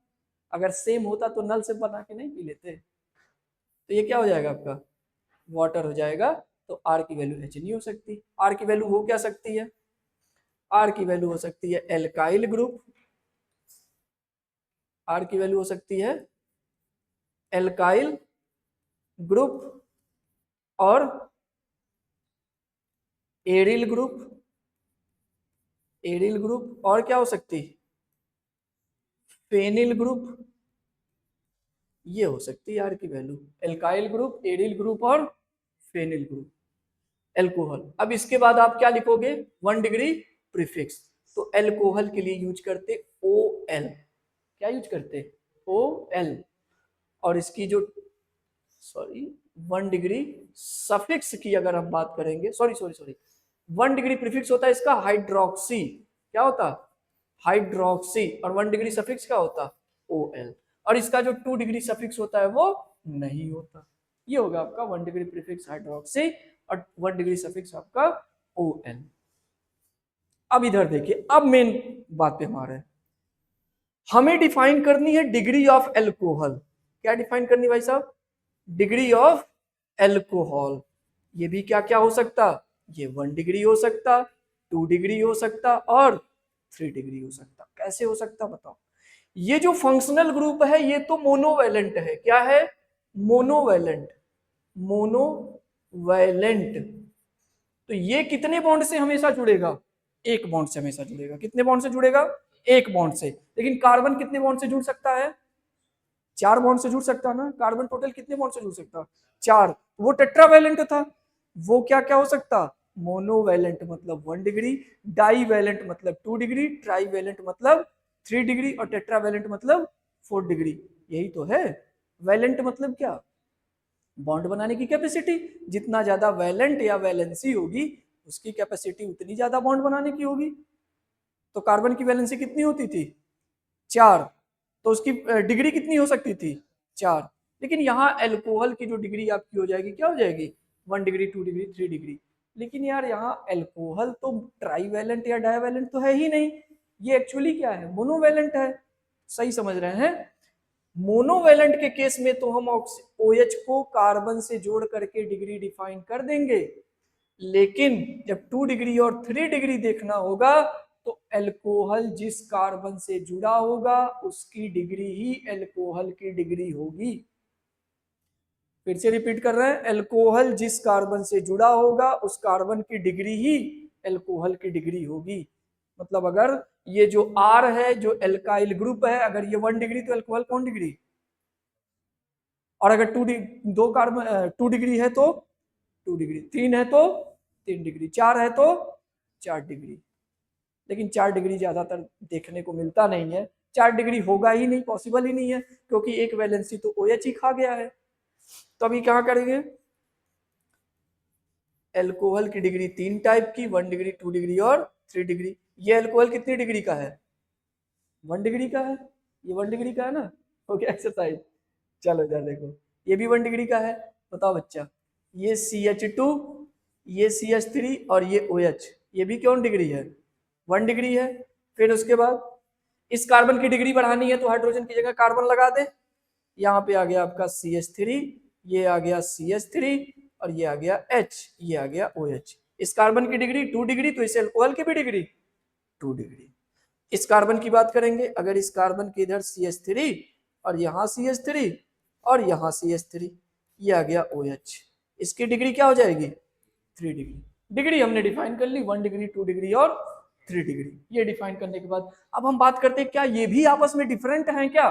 अगर सेम होता तो नल से बना के नहीं पी लेते। तो ये क्या हो जाएगा आपका, वाटर हो जाएगा। तो आर की वैल्यू एच नहीं हो सकती। आर की वैल्यू हो क्या सकती है, आर की वैल्यू हो सकती है एल्काइल ग्रुप, आर की वैल्यू हो सकती है एल्काइल ग्रुप और एरिल ग्रुप, एरिल ग्रुप, और क्या हो सकती, फेनिल ग्रुप। ये हो सकती है आर की value, alkyl group, aryl group और फेनिल ग्रुप, एल्कोहल। अब इसके बाद आप क्या लिखोगे, 1 डिग्री प्रीफिक्स। तो एल्कोहल के लिए यूज करते OL, क्या यूज करते, OL। और इसकी जो, सॉरी, 1 डिग्री सफिक्स की अगर हम बात करेंगे, sorry sorry sorry, 1 degree prefix होता है इसका हाइड्रोक्सी, क्या होता, हाइड्रोक्सी, और 1 डिग्री सफिक्स क्या होता, OL। और इसका जो 2 डिग्री सफिक्स होता है वो नहीं होता। ये होगा आपका 1 डिग्री प्रीफिक्स हाइड्रोक्सी और 1 डिग्री सफिक्स आपका OL। अब इधर देखिए, अब मेन बात पे हमारे, हमें डिफाइन करनी है डिग्री ऑफ एल्कोहल। क्या डिफाइन करनी भाई साहब, डिग्री ऑफ एल्कोहल। ये भी क्या क्या हो सकता, ये 1 डिग्री हो सकता, 2 डिग्री हो सकता और 3 डिग्री हो सकता। कैसे हो सकता बताओ। ये जो फंक्शनल ग्रुप है ये तो मोनोवैलेंट है, क्या है, मोनोवैलेंट, मोनोवैलेंट। तो ये कितने बॉन्ड से हमेशा जुड़ेगा, एक बॉन्ड से हमेशा जुड़ेगा। कितने बॉन्ड से जुड़ेगा, एक बॉन्ड से। लेकिन कार्बन कितने बॉन्ड से जुड़ सकता है, 4 बॉन्ड से जुड़ सकता है ना। कार्बन टोटल कितने बॉन्ड से जुड़ सकता है, 4। वो टेट्रावैलेंट था, वो क्या क्या हो सकता, मोनोवैलेंट मतलब 1 डिग्री, डाईवैलेंट मतलब 2 डिग्री, ट्राईवैलेंट मतलब 3 डिग्री और टेट्रावैलेंट मतलब 4 डिग्री। यही तो है। वैलेंट मतलब क्या, बॉन्ड बनाने की कैपेसिटी। जितना ज्यादा वैलेंट या वैलेंसी होगी उसकी कैपेसिटी उतनी ज्यादा बॉन्ड बनाने की होगी। तो कार्बन की वैलेंसी कितनी होती थी, 4, तो उसकी डिग्री कितनी हो सकती थी, 4। लेकिन यहाँ एल्कोहल की जो डिग्री आपकी हो जाएगी क्या हो जाएगी, 1 डिग्री, 2 डिग्री, 3 डिग्री। लेकिन यार यहाँ एल्कोहल तो ट्राईवैलेंट या डाईवैलेंट तो है ही नहीं, ये एक्चुअली क्या है, मोनोवैलेंट है। सही समझ रहे हैं। मोनोवैलेंट के केस में तो हम OH को कार्बन से जोड़ करके डिग्री डिफाइन कर देंगे। लेकिन जब 2 डिग्री और 3 डिग्री देखना होगा तो एल्कोहल जिस कार्बन से जुड़ा होगा उसकी डिग्री ही एल्कोहल की डिग्री होगी। फिर से रिपीट कर रहे हैं, एल्कोहल जिस कार्बन से जुड़ा होगा उस कार्बन की डिग्री ही एल्कोहल की डिग्री होगी। मतलब अगर ये जो R है जो एल्काइल ग्रुप है, अगर ये 1 डिग्री तो एल्कोहल कौन डिग्री, और अगर 2 कार्बन 2 डिग्री है तो 2 डिग्री, 3 है तो 3 डिग्री, 4 है तो 4 डिग्री। लेकिन 4 डिग्री ज्यादातर देखने को मिलता नहीं है। 4 डिग्री होगा ही नहीं, पॉसिबल ही नहीं है, क्योंकि एक वैलेंसी तो ओ एच ही खा गया है। तो अभी क्या करेंगे, एल्कोहल की डिग्री 3 टाइप की, 1 डिग्री, 2 डिग्री और 3 डिग्री। ये एल्कोहल कितनी डिग्री का है, 1 डिग्री का है। ये 1 डिग्री का है ना, हो गया एक्सरसाइज। चलो इधर देखो, ये भी 1 डिग्री का है। बताओ बच्चा, ये CH2, ये CH3 और ये OH, ये भी कौन डिग्री है, 1 डिग्री है। फिर उसके बाद इस कार्बन की डिग्री बढ़ानी है तो हाइड्रोजन की जगह कार्बन लगा दे। यहाँ पे आ गया आपका CH3, ये आ गया CH3 और ये आ गया H, ये आ गया OH। इस कार्बन की डिग्री 2 डिग्री, तो इस एल्कोहल की भी डिग्री 2 डिग्री। इस कार्बन की बात करेंगे, अगर इस कार्बन के इधर CH3 और यहाँ CH3 और यहाँ CH3, ये आ गया OH, इसकी डिग्री क्या हो जाएगी, 3 डिग्री। डिग्री हमने डिफाइन कर ली, 1 डिग्री, 2 डिग्री और 3 डिग्री। ये डिफाइन करने के बाद अब हम बात करते हैं क्या ये भी आपस में डिफरेंट हैं क्या।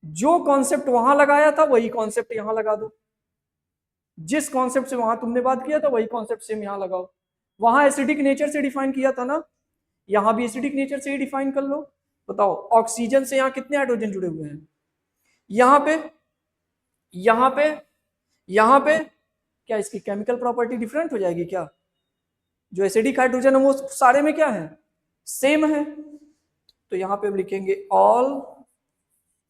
जो कॉन्सेप्ट वहां लगाया था वही कॉन्सेप्ट यहां लगा दो, जिस कॉन्सेप्ट से वहां तुमने बात किया था वही कॉन्सेप्ट सेम यहां लगाओ। वहां एसिडिक नेचर से डिफाइन किया था ना, यहां भी एसिडिक नेचर से ही डिफाइन कर लो। बताओ, ऑक्सीजन से यहां कितने हाइड्रोजन जुड़े हुए हैं, यहां पे, यहां पे, यहां पे, क्या इसकी केमिकल प्रॉपर्टी डिफरेंट हो जाएगी क्या, जो एसिडिक हाइड्रोजन है वो सारे में क्या है, सेम है। तो यहां पे हम लिखेंगे all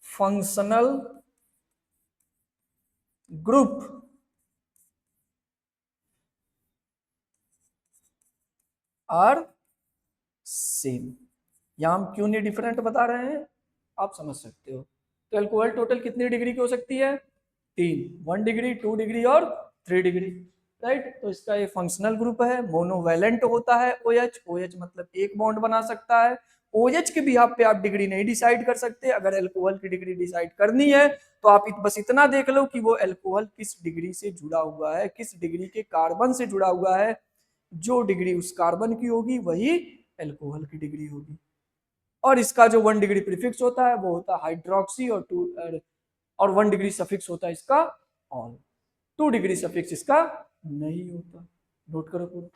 functional group are same. यहां हम क्यों नहीं डिफरेंट बता रहे हैं, आप समझ सकते हो। तो एल्कोहल टोटल कितनी डिग्री की हो सकती है, 3, 1 डिग्री, 2 डिग्री और 3 डिग्री। राइट, तो इसका ये फंक्शनल ग्रुप है, मोनोवैलेंट होता है। OH, OH मतलब एक बॉन्ड बना सकता है। OH के भी आप पे आप डिग्री नहीं डिसाइड कर सकते। अगर एल्कोहल की डिग्री डिसाइड करनी है तो आप बस इतना देख लो कि वो एल्कोहल किस डिग्री से जुड़ा हुआ है, किस डिग्री के कार्बन से जुड़ा हुआ है। जो डिग्री उस कार्बन की होगी वही एल्कोहल की डिग्री होगी। और इसका जो 1 डिग्री प्रीफिक्स होता है वो होता है हाइड्रोक्सी, और 1 डिग्री सफिक्स होता है इसका ऑन। 2 डिग्री सफिक्स इसका नहीं होता। नोट करो पूरा।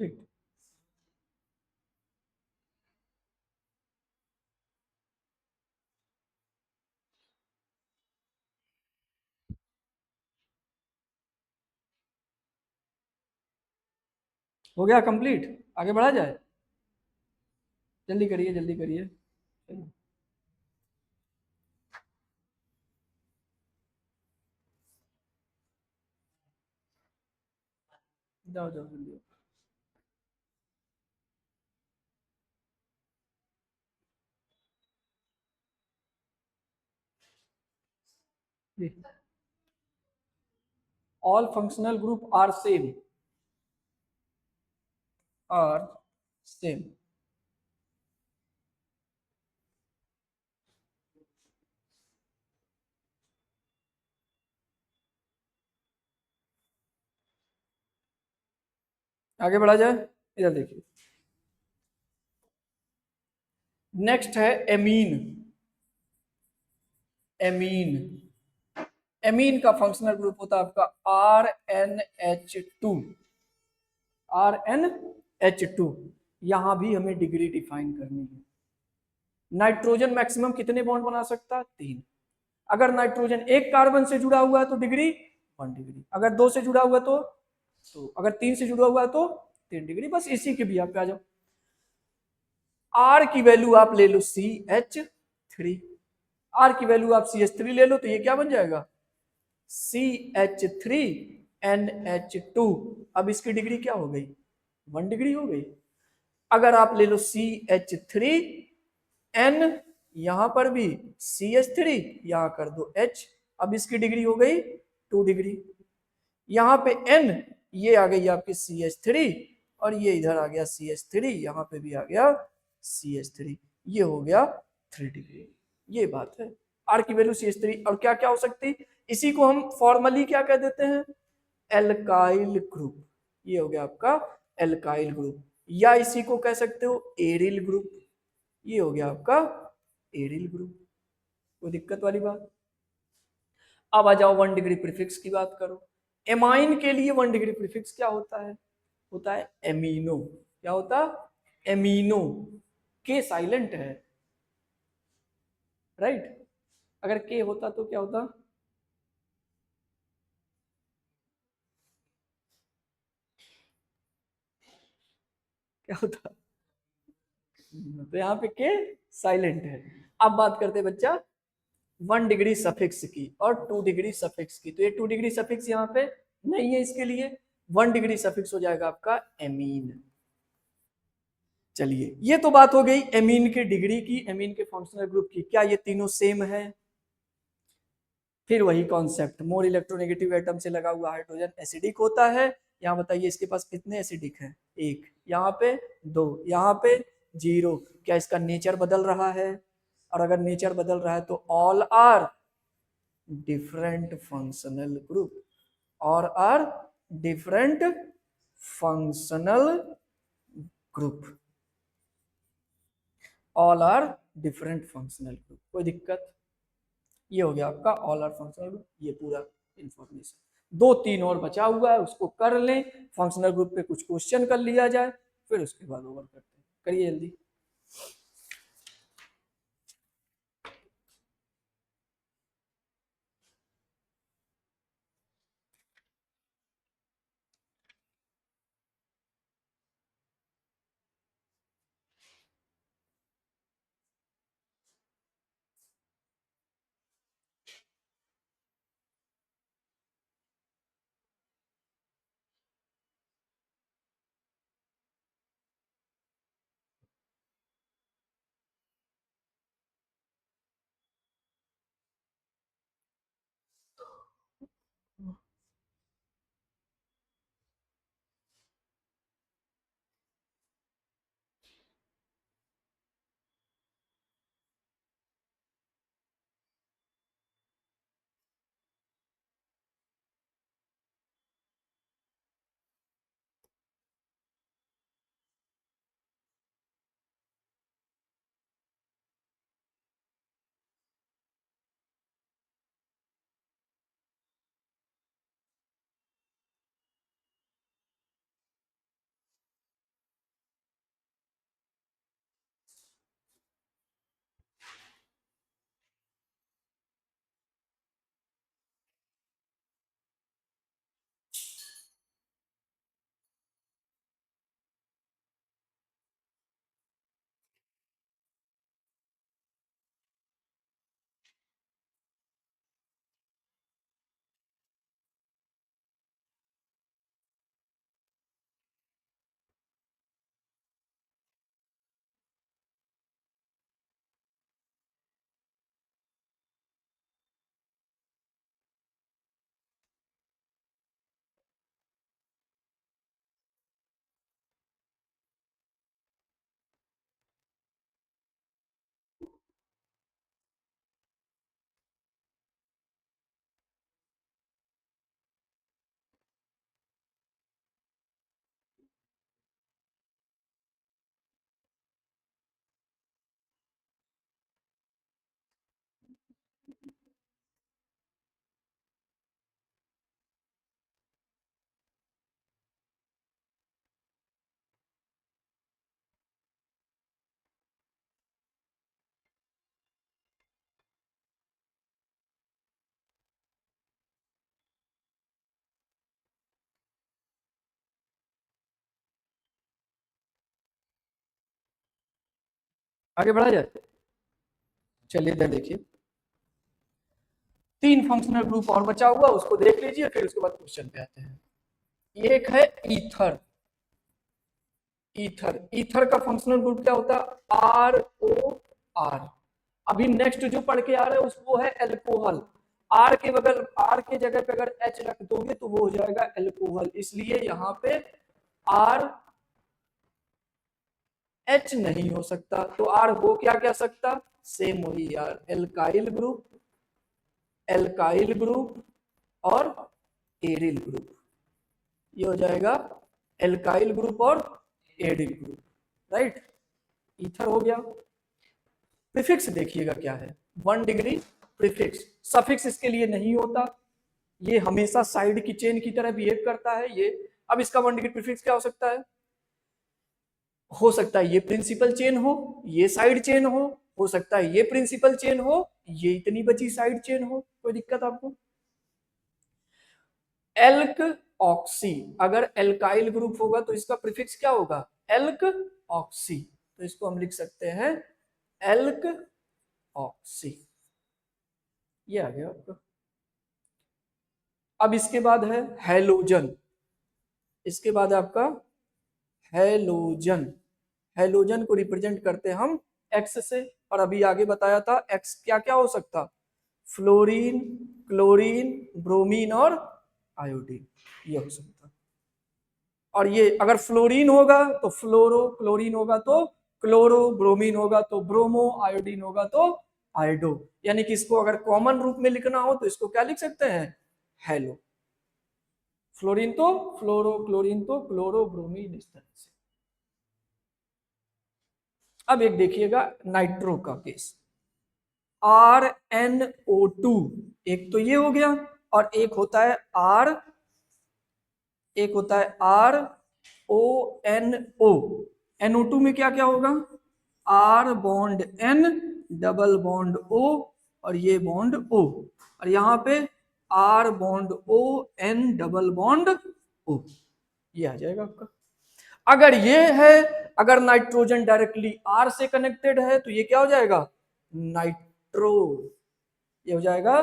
ठीक। हो गया कंप्लीट, आगे बढ़ा जाए? जल्दी करिए जल्दी करिए, चलिए। जाओ जाओ जल्दी। All functional group are same, are same. आगे बढ़ा जाए, इधर देखिए। नेक्स्ट है एमीन। एमीन, एमीन का फंक्शनल ग्रुप होता है आपका RnH2। RnH2, यहां भी हमें डिग्री डिफाइन करनी है। नाइट्रोजन मैक्सिमम कितने बॉन्ड बना सकता है? 3। अगर नाइट्रोजन एक कार्बन से जुड़ा हुआ है तो डिग्री 1 डिग्री, अगर 2 से जुड़ा हुआ है तो अगर 3 से जुड़ा हुआ है तो 3 डिग्री। बस इसी के भी आप पे आ जाओ। आर की वैल्यू आप ले लो CH3, आर की वैल्यू आप CH3 ले लो तो ये क्या बन जाएगा? CH3NH2। अब इसकी डिग्री क्या हो गई? 1 डिग्री हो गई। अगर आप ले लो CH3N, यहां पर भी CH3, यहां कर दो H, अब इसकी डिग्री हो गई 2 डिग्री। यहां पे N, ये आ गई आपकी CH3, और ये इधर आ गया CH3, यहां पे भी आ गया CH3, ये हो गया 3 डिग्री। ये बात है। आर की वैल्यू CH3, और क्या क्या हो सकती, इसी को हम फॉर्मली क्या कह देते हैं? Alkyl group. ये हो गया आपका एल्काइल ग्रुप, या इसी को कह सकते हो एरिल ग्रुप। ये हो गया आपका एरिल ग्रुप। कोई दिक्कत वाली बात? अब आ जाओ 1 डिग्री प्रीफिक्स की बात करो। एमाइन के लिए 1 डिग्री प्रीफिक्स क्या होता है? होता है एमिनो। क्या होता? एमिनो। के साइलेंट है, राइट? अगर के होता तो क्या होता? क्या होता? तो यहाँ पे के साइलेंट है। अब बात करते हैं बच्चा 1 डिग्री सफिक्स की और 2 डिग्री सफिक्स की। तो ये 2 डिग्री सफिक्स यहाँ पे नहीं है, इसके लिए 1 डिग्री सफिक्स हो जाएगा आपका एमीन। चलिए, ये तो बात हो गई एमीन की डिग्री की, एमीन के फंक्शनल ग्रुप की। क्या ये तीनों सेम है? फिर वही कॉन्सेप्ट, मोर इलेक्ट्रोनेगेटिव एटम से लगा हुआ हाइड्रोजन एसिडिक होता है। यहाँ बताइए इसके पास कितने एसिडिक है? एक, यहाँ पे 2, यहाँ पे 0। क्या इसका नेचर बदल रहा है? और अगर नेचर बदल रहा है तो all are different functional group, और are different functional group, all are different functional group. कोई दिक्कत? ये हो गया आपका ऑल आर फंक्शनल ग्रुप, ये पूरा इंफॉर्मेशन। 2 3 और बचा हुआ है, उसको कर लें। फंक्शनल ग्रुप पे कुछ क्वेश्चन कर लिया जाए, फिर उसके बाद ओवर करते हैं। करिए जल्दी। आगे बढ़ा जाए। चलिए इधर देखिए, 3 फंक्शनल ग्रुप और बचा हुआ, उसको देख लीजिए, फिर उसके बाद क्वेश्चन पे आते हैं। एक है ईथर। ईथर, ईथर का फंक्शनल ग्रुप क्या होता है? R O R. अभी नेक्स्ट जो पढ़ के आ रहा है उसको है एल्कोहल। आर के बगल, आर के जगह पे अगर एच रख दोगे तो वो हो जाएगा एल्कोहल, इसलिए यहाँ पे आर एच नहीं हो सकता। तो आर हो क्या क्या सकता? सेम वही यार, एल्काइल ग्रुप, एल्काइल ग्रुप और एरिल ग्रुप। ये हो जाएगा एल्काइल ग्रुप और एरिल ग्रुप, राइट। ईथर हो गया। प्रीफिक्स देखिएगा क्या है, 1 डिग्री प्रीफिक्स। सफिक्स इसके लिए नहीं होता, ये हमेशा साइड की चेन की तरह बिहेव करता है ये। अब इसका 1 डिग्री प्रीफिक्स क्या हो सकता है? हो सकता है ये प्रिंसिपल चेन हो, ये साइड चेन हो सकता है ये प्रिंसिपल चेन हो, ये इतनी बची साइड चेन हो। कोई दिक्कत आपको? एल्क ऑक्सी, अगर एल्काइल ग्रुप होगा तो इसका प्रीफिक्स क्या होगा? Elk oxy. तो इसको हम लिख सकते हैं एल्क ऑक्सी। ये आ गया आपका। अब इसके बाद है हेलोजन। इसके बाद आपका हेलोजन। हेलोजन को रिप्रेजेंट करते हैं हम एक्स से, और अभी आगे बताया था एक्स क्या क्या हो सकता? फ्लोरीन, क्लोरीन, ब्रोमीन और आयोडीन, ये हो सकता। और ये अगर फ्लोरीन होगा तो फ्लोरो, क्लोरीन होगा तो क्लोरो, ब्रोमीन होगा तो ब्रोमो, आयोडीन होगा तो आयोडो। यानी कि इसको अगर कॉमन रूप में लिखना हो तो इसको क्या लिख सकते हैं? हेलो। फ्लोरीन तो फ्लोरो, क्लोरीन तो क्लोरो, ब्रोमीन, इस तरह से। अब एक देखिएगा नाइट्रो का केस, RnO2। एक तो ये हो गया, और एक होता है आर, एक होता है RONO। NO2 में क्या क्या होगा? R bond N, double bond O, और ये बॉन्ड O, और यहाँ पे R bond O, N double bond O। ये आ जाएगा आपका। अगर ये है, अगर नाइट्रोजन डायरेक्टली R से कनेक्टेड है तो ये क्या हो जाएगा? नाइट्रो। ये हो जाएगा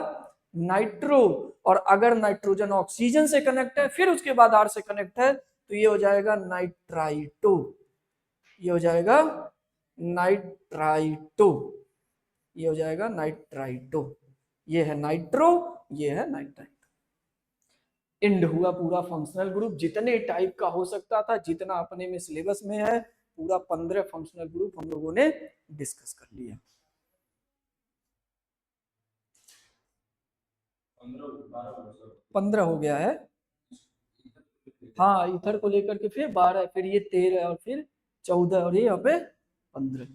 नाइट्रो। और अगर नाइट्रोजन ऑक्सीजन से कनेक्ट है, फिर उसके बाद आर से कनेक्ट है, तो ये हो जाएगा नाइट्राइटो। ये हो जाएगा नाइट्राइटो। ये हो जाएगा नाइट्राइटो। ये है नाइट्रो, ये है नाइट्राइटो। इंड हुआ पूरा फंक्शनल ग्रुप, जितने टाइप का हो सकता था, जितना अपने में सिलेबस में है, पूरा 15 फंक्शनल ग्रुप हम लोगों ने डिस्कस कर लिया। 15 हो गया है। हाँ, इथर को लेकर के फिर 12, फिर ये 13, और फिर 14, और ये यहाँ पे 15।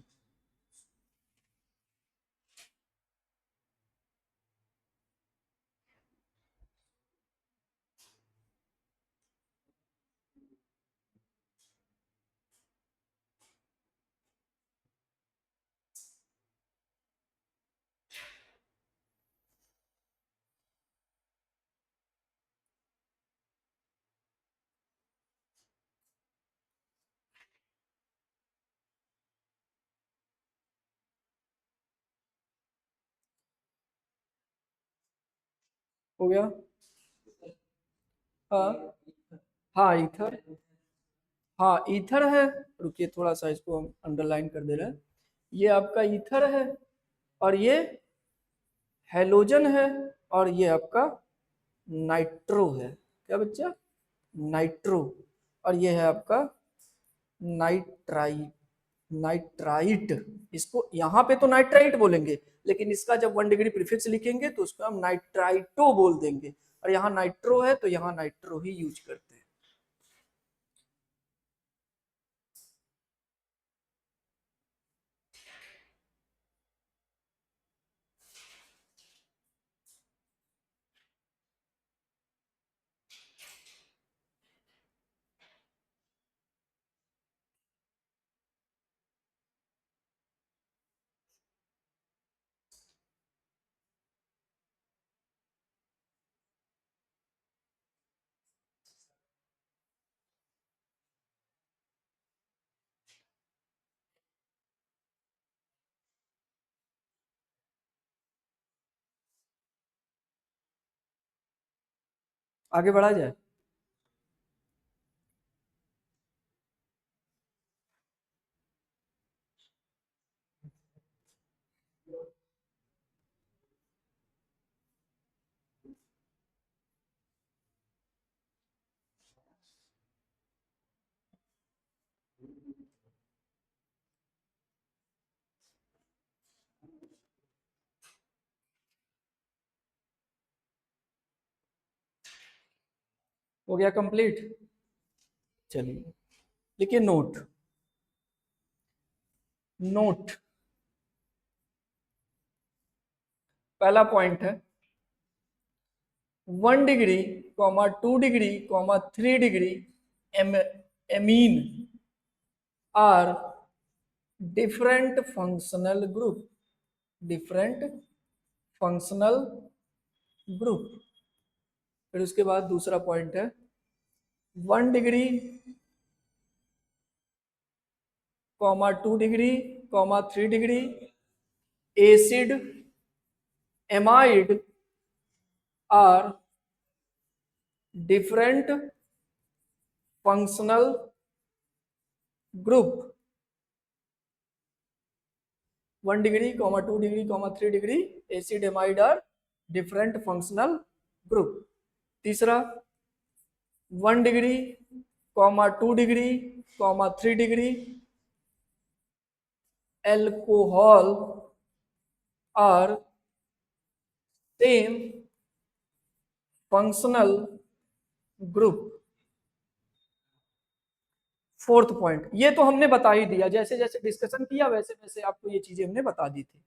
हो गया। हाँ, हाँ ईथर, हाँ ईथर है। रुकिए थोड़ा सा इसको हम अंडरलाइन कर दे रहे हैं। ये आपका ईथर है, और ये हेलोजन है, और ये आपका नाइट्रो है। क्या बच्चा? नाइट्रो। और ये है आपका नाइट्राइट। नाइट्राइट, इसको यहाँ पे तो नाइट्राइट बोलेंगे, लेकिन इसका जब 1 डिग्री प्रीफिक्स लिखेंगे तो उसको हम नाइट्राइटो बोल देंगे। और यहाँ नाइट्रो है तो यहाँ नाइट्रो ही यूज करते हैं। आगे बढ़ा जाए। हो गया कंप्लीट। चलिए देखिए नोट। नोट पहला पॉइंट है 1 degree, 2 degree, 3 degree amine are different functional group. Different functional group. फिर उसके बाद दूसरा पॉइंट है 1 degree, 2 degree, 3 degree acid amide are different functional group. 1 degree, 2 degree, 3 degree acid amide are different functional group. तीसरा 1 degree, 2 degree, 3 degree alcohol are same functional group. Fourth point, ये तो हमने बता ही दिया, जैसे जैसे डिस्कशन किया वैसे वैसे आपको ये चीजें हमने बता दी थी।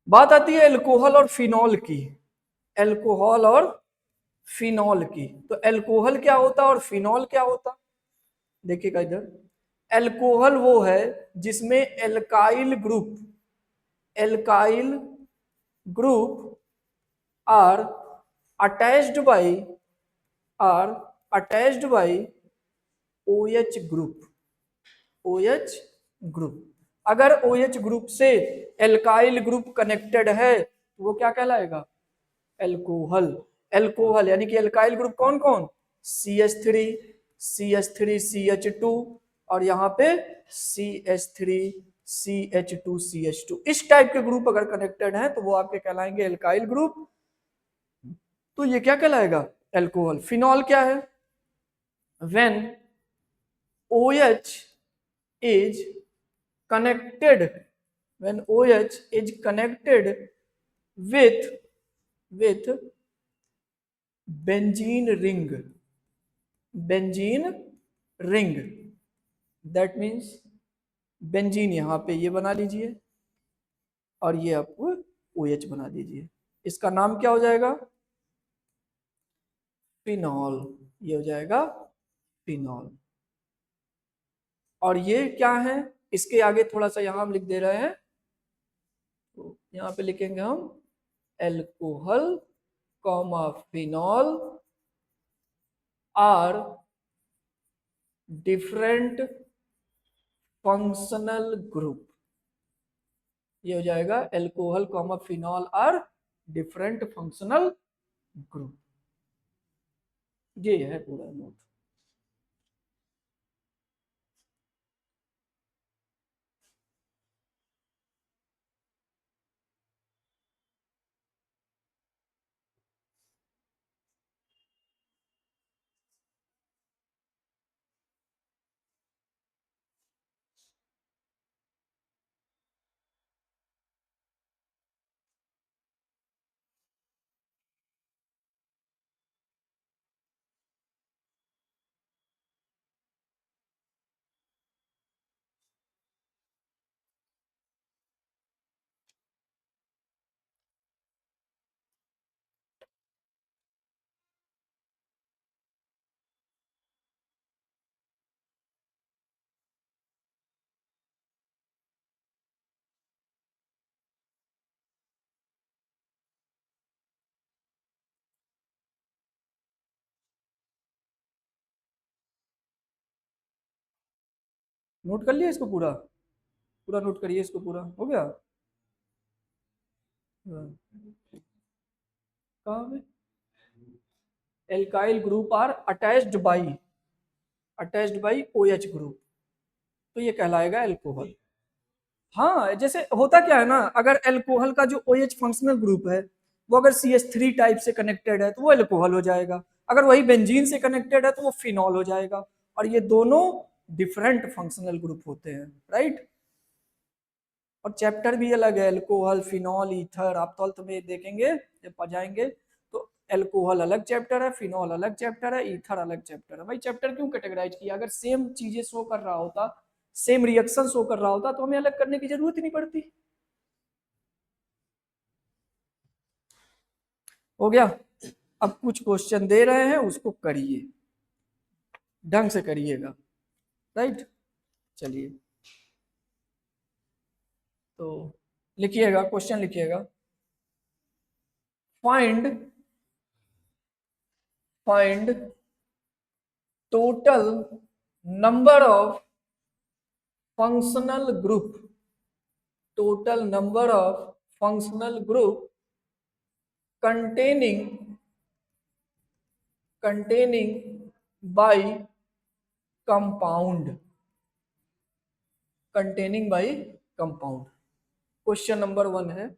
बात आती है एल्कोहल और फिनॉल की। एल्कोहल और फिनॉल की। तो एल्कोहल क्या होता और फिनॉल क्या होता, देखिएगा इधर। एल्कोहल वो है जिसमें alkyl group are attached by are attached by OH group. OH group. अगर OH ग्रुप से एल्काइल ग्रुप कनेक्टेड है तो वो क्या कहलाएगा, एल्कोहल। एल्कोहल यानी कि एल्काइल ग्रुप कौन कौन, CH3, CH3 CH2 और यहाँ पे CH3 CH2 CH2। इस टाइप के ग्रुप अगर कनेक्टेड हैं तो वो आपके कहलाएंगे एल्काइल ग्रुप। तो ये क्या कहलाएगा, एल्कोहल। फिनॉल क्या है, when OH is connected, when OH is connected with benzene ring, benzene ring, that means benzene यहाँ पे ये बना लीजिए और ये आप OH बना दीजिए, इसका नाम क्या हो जाएगा, फिनॉल। ये हो जाएगा फिनॉल। और ये क्या है, इसके आगे थोड़ा सा यहाँ हम लिख दे रहे हैं, तो यहाँ पे लिखेंगे हम alcohol comma phenol are different functional group. ये हो जाएगा alcohol comma phenol are different functional group. ये है पूरा नोट। नोट कर लिया इसको पूरा, पूरा नोट करिए इसको, पूरा हो गया। हाँ, कहाँ पे alkyl group are attached by OH group, तो ये कहलाएगा एल्कोहल। हाँ, जैसे होता क्या है ना, अगर एल्कोहल का जो OH फंक्शनल ग्रुप है वो अगर CH3 टाइप से कनेक्टेड है तो वो एल्कोहल हो जाएगा, अगर वही बेंजीन से कनेक्टेड है तो वो फिनॉल हो जाएगा, और ये दोनों डिफरेंट फंक्शनल ग्रुप होते हैं, राइट। और चैप्टर भी अलग है, एल्कोहल, फिनॉल, ईथर, आप तो में देखेंगे जब पढ़ाएंगे तो एल्कोहल अलग चैप्टर है, फिनॉल अलग चैप्टर है, ईथर अलग चैप्टर है। भाई चैप्टर क्यों कैटेगराइज किया, अगर सेम चीजें शो कर रहा होता, सेम रिएक्शन शो कर रहा होता तो हमें अलग करने की जरूरत ही नहीं पड़ती। हो गया। अब कुछ क्वेश्चन दे रहे हैं उसको करिए, ढंग से करिएगा, राइट। चलिए, तो लिखिएगा, क्वेश्चन लिखिएगा। Find find total number of functional group, total number of functional group containing by compound, containing by compound। Question number 1 है,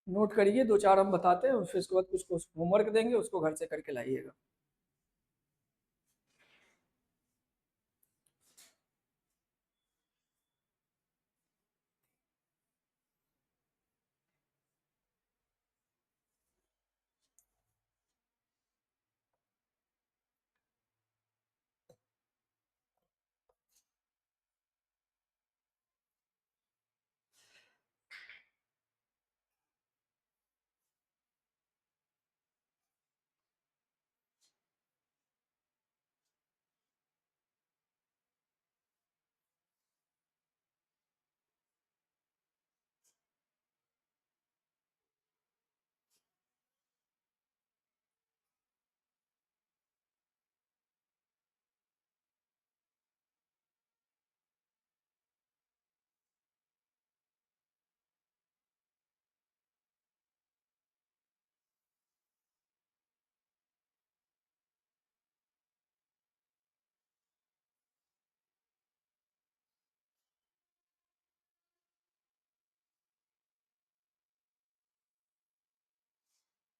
नोट करिए, दो चार हम बताते हैं, फिर उसके बाद कुछ होमवर्क देंगे, उसको घर से करके लाइएगा।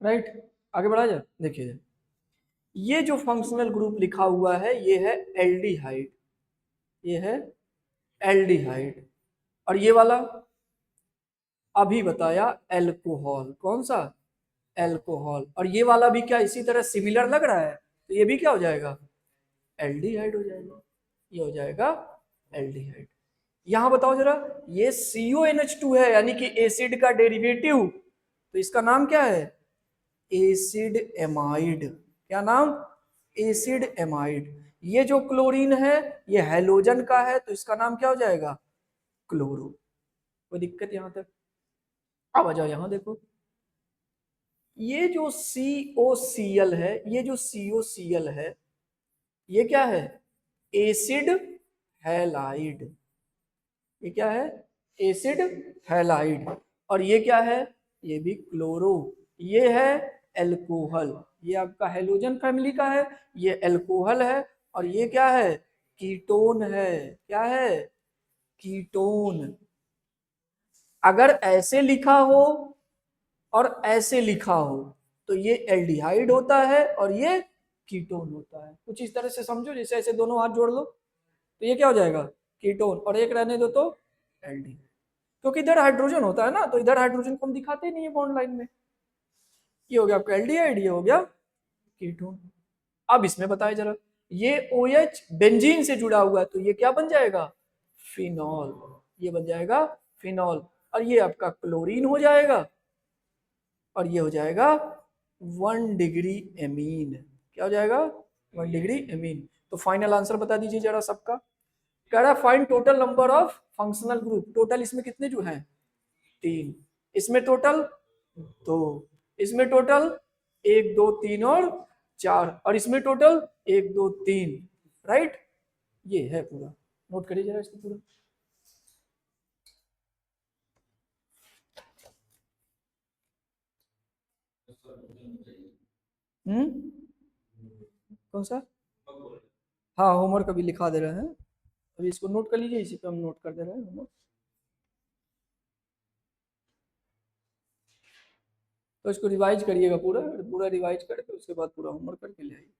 राइट, आगे बढ़ा जाए। देखिए, ये जो फंक्शनल ग्रुप लिखा हुआ है ये है एल्डिहाइड, ये है एल्डिहाइड, और ये वाला अभी बताया एल्कोहल, कौन सा, एल्कोहल। और ये वाला भी क्या इसी तरह सिमिलर लग रहा है, तो ये भी क्या हो जाएगा, एल्डिहाइड हो जाएगा, ये हो जाएगा एल्डिहाइड। यहां बताओ जरा, ये CONH2 है यानी कि एसिड का डेरिवेटिव, तो इसका नाम क्या है, एसिड एमाइड। क्या नाम, एसिड एमाइड। ये जो क्लोरीन है ये हैलोजन का है, तो इसका नाम क्या हो जाएगा, क्लोरो। कोई दिक्कत यहां तक, अब आ जाओ यहां देखो, ये जो COCl है, ये जो COCl है ये क्या है, एसिड हैलाइड, ये क्या है, एसिड हैलाइड। और ये क्या है, ये भी क्लोरो, ये है एल्कोहल, ये आपका हैलोजन फैमिली का है, ये एल्कोहल है, और ये क्या है, कीटोन है, क्या है, कीटोन। अगर ऐसे लिखा हो और ऐसे लिखा हो तो ये एल्डिहाइड होता है और ये कीटोन होता है। कुछ इस तरह से समझो, जैसे ऐसे दोनों हाथ जोड़ लो तो ये क्या हो जाएगा, कीटोन, और एक रहने दो तो एल्डिहाइड। क्योंकि इधर हाइड्रोजन होता है ना, तो इधर हाइड्रोजन को हम दिखाते ही नहीं है बॉन्ड लाइन में। ये हो गया आपका एल्डिहाइड, ये हो गया कीटोन। अब इसमें बताए जरा, ये OH बेंजीन से जुड़ा हुआ है तो ये क्या बन जाएगा, फिनॉल। ये बन जाएगा फिनॉल, और ये आपका क्लोरीन हो जाएगा, और ये हो जाएगा 1 डिग्री एमीन। क्या हो जाएगा, 1 डिग्री एमीन। तो फाइनल आंसर बता दीजिए जरा सबका। कह रहा find total number of functional group. Total इसमें कितने जो हैं, 3। इसमें टोटल 2। इसमें टोटल 1 2 3 और 4, और इसमें टोटल 1 2 3। राइट, ये है पूरा। नोट करिए जरा इसको पूरा। कौन सा, हाँ होमवर्क अभी लिखा दे रहे हैं, अभी इसको नोट कर लीजिए, इसी पे हम नोट कर दे रहे हैं होमवर्क। तो इसको रिवाइज करिएगा पूरा पूरा रिवाइज करके उसके बाद पूरा होमवर्क करके ले आइए।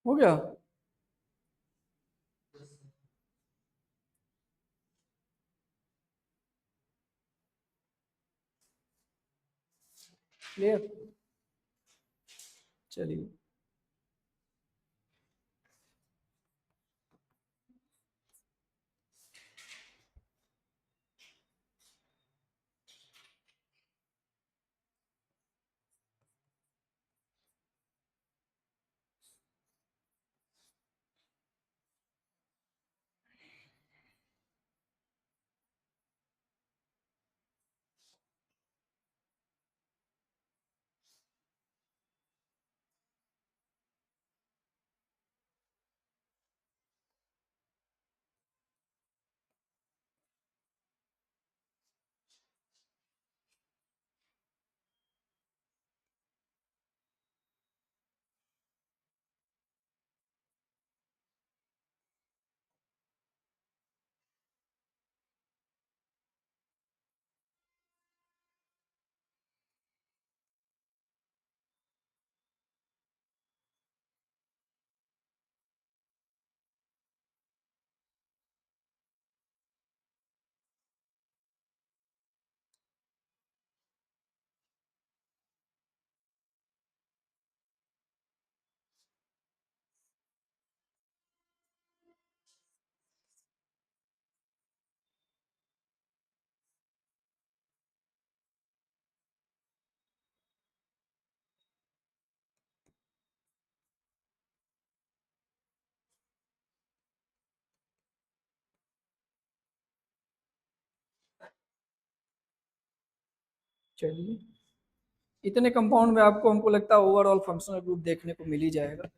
हो गया, क्लियर, चलिए। चलिए, इतने कंपाउंड में आपको, हमको लगता है ओवरऑल फंक्शनल ग्रुप देखने को मिल ही जाएगा।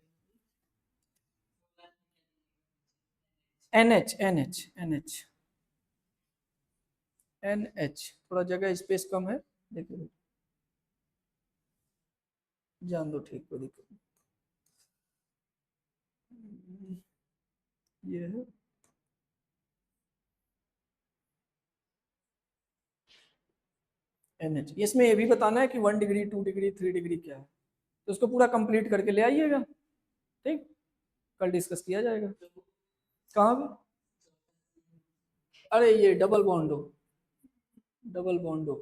NH NH NH NH, थोड़ा जगह स्पेस कम है, देखिए जान दो, ठीक, कोई दिक्कत नहीं। ये है NH। इसमें ये भी बताना है कि 1 डिग्री 2 डिग्री 3 डिग्री क्या है, तो उसको पूरा कंप्लीट करके ले आइएगा। ठीक, कल डिस्कस किया जाएगा। कहाँ पे, अरे ये डबल बॉन्ड हो, डबल बॉन्ड हो।